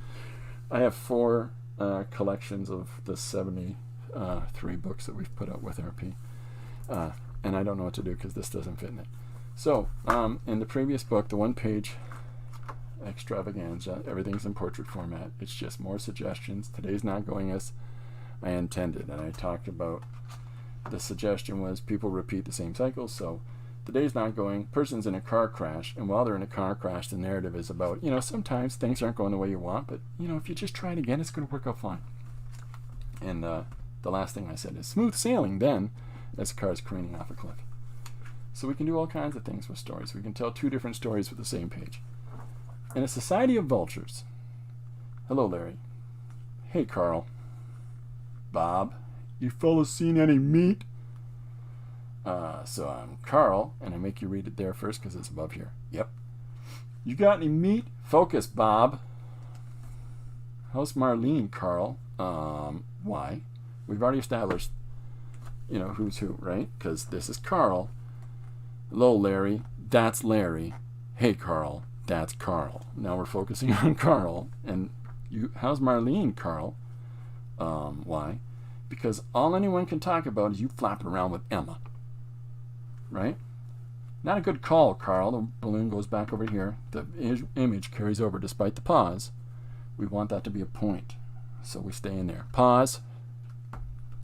I have 4 collections of the 73 books that we've put out with RP. And I don't know what to do because this doesn't fit in it. So in the previous book, the one-page extravaganza, everything's in portrait format. It's just more suggestions. Today's not going as I intended. And I talked about the suggestion was people repeat the same cycles. So today's not going, person's in a car crash, and while they're in a car crash, the narrative is about, sometimes things aren't going the way you want, but, if you just try it again, it's going to work out fine. And the last thing I said is smooth sailing then as the car is careening off a cliff. So we can do all kinds of things with stories. We can tell 2 different stories with the same page. In a society of vultures. Hello, Larry. Hey, Carl. Bob. You fellas seen any meat? So I'm Carl, and I make you read it there first because it's above here. Yep. You got any meat? Focus, Bob. How's Marlene, Carl? Why? We've already established, who's who, right? Because this is Carl. Hello, Larry. That's Larry. Hey, Carl. That's Carl. Now we're focusing on Carl. And how's Marlene, Carl? Why? Because all anyone can talk about is you flapping around with Emma. Right? Not a good call, Carl. The balloon goes back over here. The image carries over despite the pause. We want that to be a point. So we stay in there. Pause.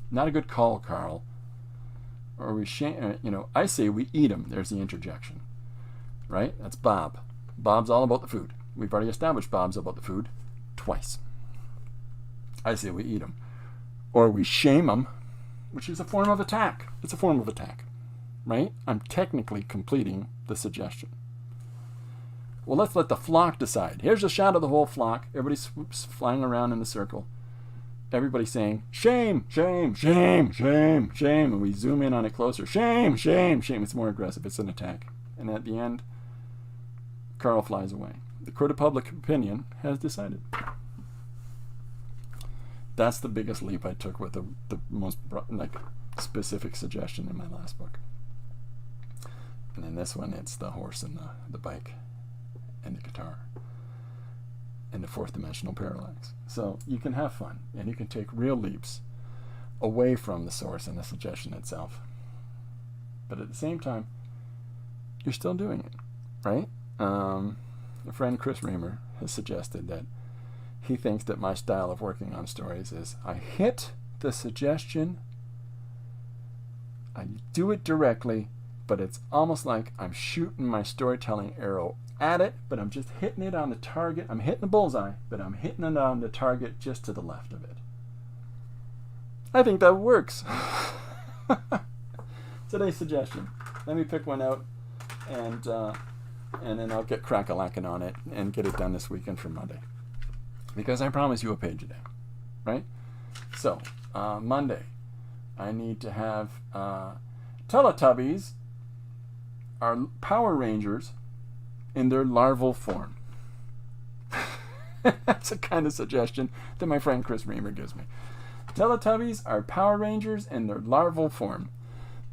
Not a good call, Carl. Or I say we eat them. There's the interjection. Right? That's Bob. Bob's all about the food. We've already established Bob's about the food twice. I say we eat them. Or we shame them, which is a form of attack. It's a form of attack. Right? I'm technically completing the suggestion. Well, let's let the flock decide. Here's a shot of the whole flock. Everybody swoops flying around in the circle. Everybody saying, shame, shame, shame, shame, shame. And we zoom in on it closer. Shame, shame, shame. It's more aggressive. It's an attack. And at the end, Carl flies away. The court of public opinion has decided. That's the biggest leap I took with the most specific suggestion in my last book. And in this one, it's the horse and the bike and the guitar and the fourth dimensional parallax. So you can have fun and you can take real leaps away from the source and the suggestion itself. But at the same time, you're still doing it, right? A friend, Chris Raymer, has suggested that he thinks that my style of working on stories is I hit the suggestion, I do it directly, but it's almost like I'm shooting my storytelling arrow at it, but I'm just hitting it on the target. I'm hitting the bullseye, but I'm hitting it on the target just to the left of it. I think that works. Today's suggestion. Let me pick one out, and then I'll get crack-a-lacking on it and get it done this weekend for Monday. Because I promise you a page a day, right? So, Monday, I need to have Teletubbies are Power Rangers in their larval form. That's a kind of suggestion that my friend Chris Reamer gives me. Teletubbies are Power Rangers in their larval form.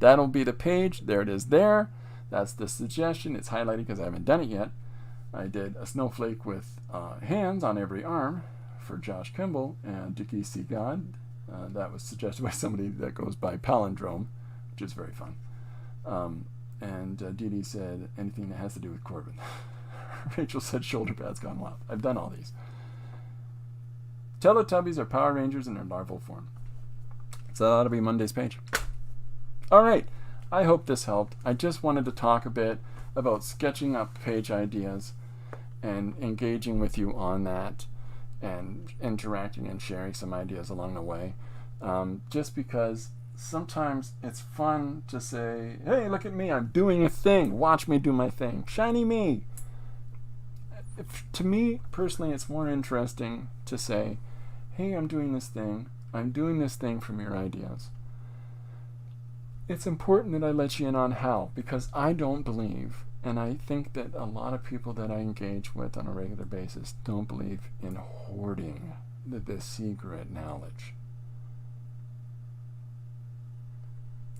That'll be the page. There it is there. That's the suggestion. It's highlighted because I haven't done it yet. I did a snowflake with hands on every arm for Josh Kimball and Dickie C. God. That was suggested by somebody that goes by Palindrome, which is very fun. And Dee Dee said anything that has to do with Corbin. Rachel said shoulder pads gone wild. I've done all these. Teletubbies are Power Rangers in their larval form. So that ought to be Monday's page. All right. I hope this helped. I just wanted to talk a bit about sketching up page ideas and engaging with you on that and interacting and sharing some ideas along the way. Just because sometimes it's fun to say, hey, look at me, I'm doing a thing. Watch me do my thing. Shiny me. To me, personally, it's more interesting to say, hey, I'm doing this thing. I'm doing this thing from your ideas. It's important that I let you in on how, because I don't believe, and I think that a lot of people that I engage with on a regular basis don't believe in hoarding the secret knowledge.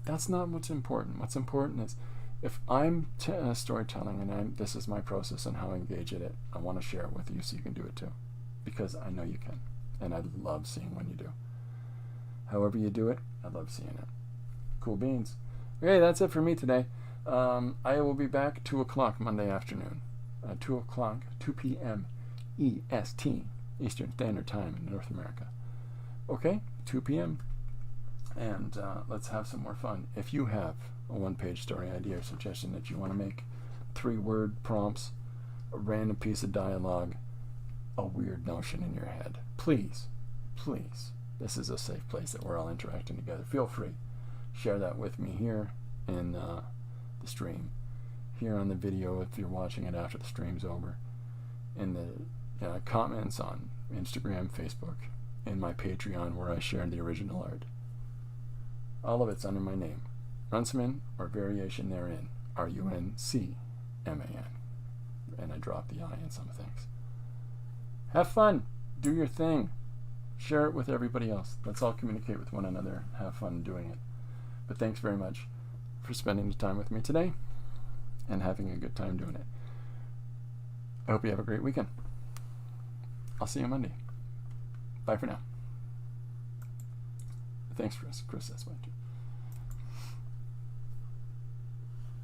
That's not what's important. What's important is if I'm storytelling and this is my process and how I engage in it, I want to share it with you so you can do it too, because I know you can, and I love seeing when you do. However you do it, I love seeing it. Cool beans. Okay, that's it for me today. I will be back 2 o'clock Monday afternoon. 2 o'clock, 2 p.m. EST, Eastern Standard Time in North America. Okay, 2 p.m. And let's have some more fun. If you have a one-page story idea or suggestion that you want to make, 3-word prompts, a random piece of dialogue, a weird notion in your head, please, this is a safe place that we're all interacting together. Feel free. Share that with me here in the stream, here on the video if you're watching it after the stream's over, in the comments on Instagram, Facebook, and my Patreon where I share the original art. All of it's under my name, Runciman, or variation therein, Runcman, and I drop the I in some things. Have fun. Do your thing. Share it with everybody else. Let's all communicate with one another, have fun doing it. But thanks very much for spending the time with me today and having a good time doing it. I hope you have a great weekend. I'll see you Monday. Bye for now. Thanks, Chris. Chris, that's fine too.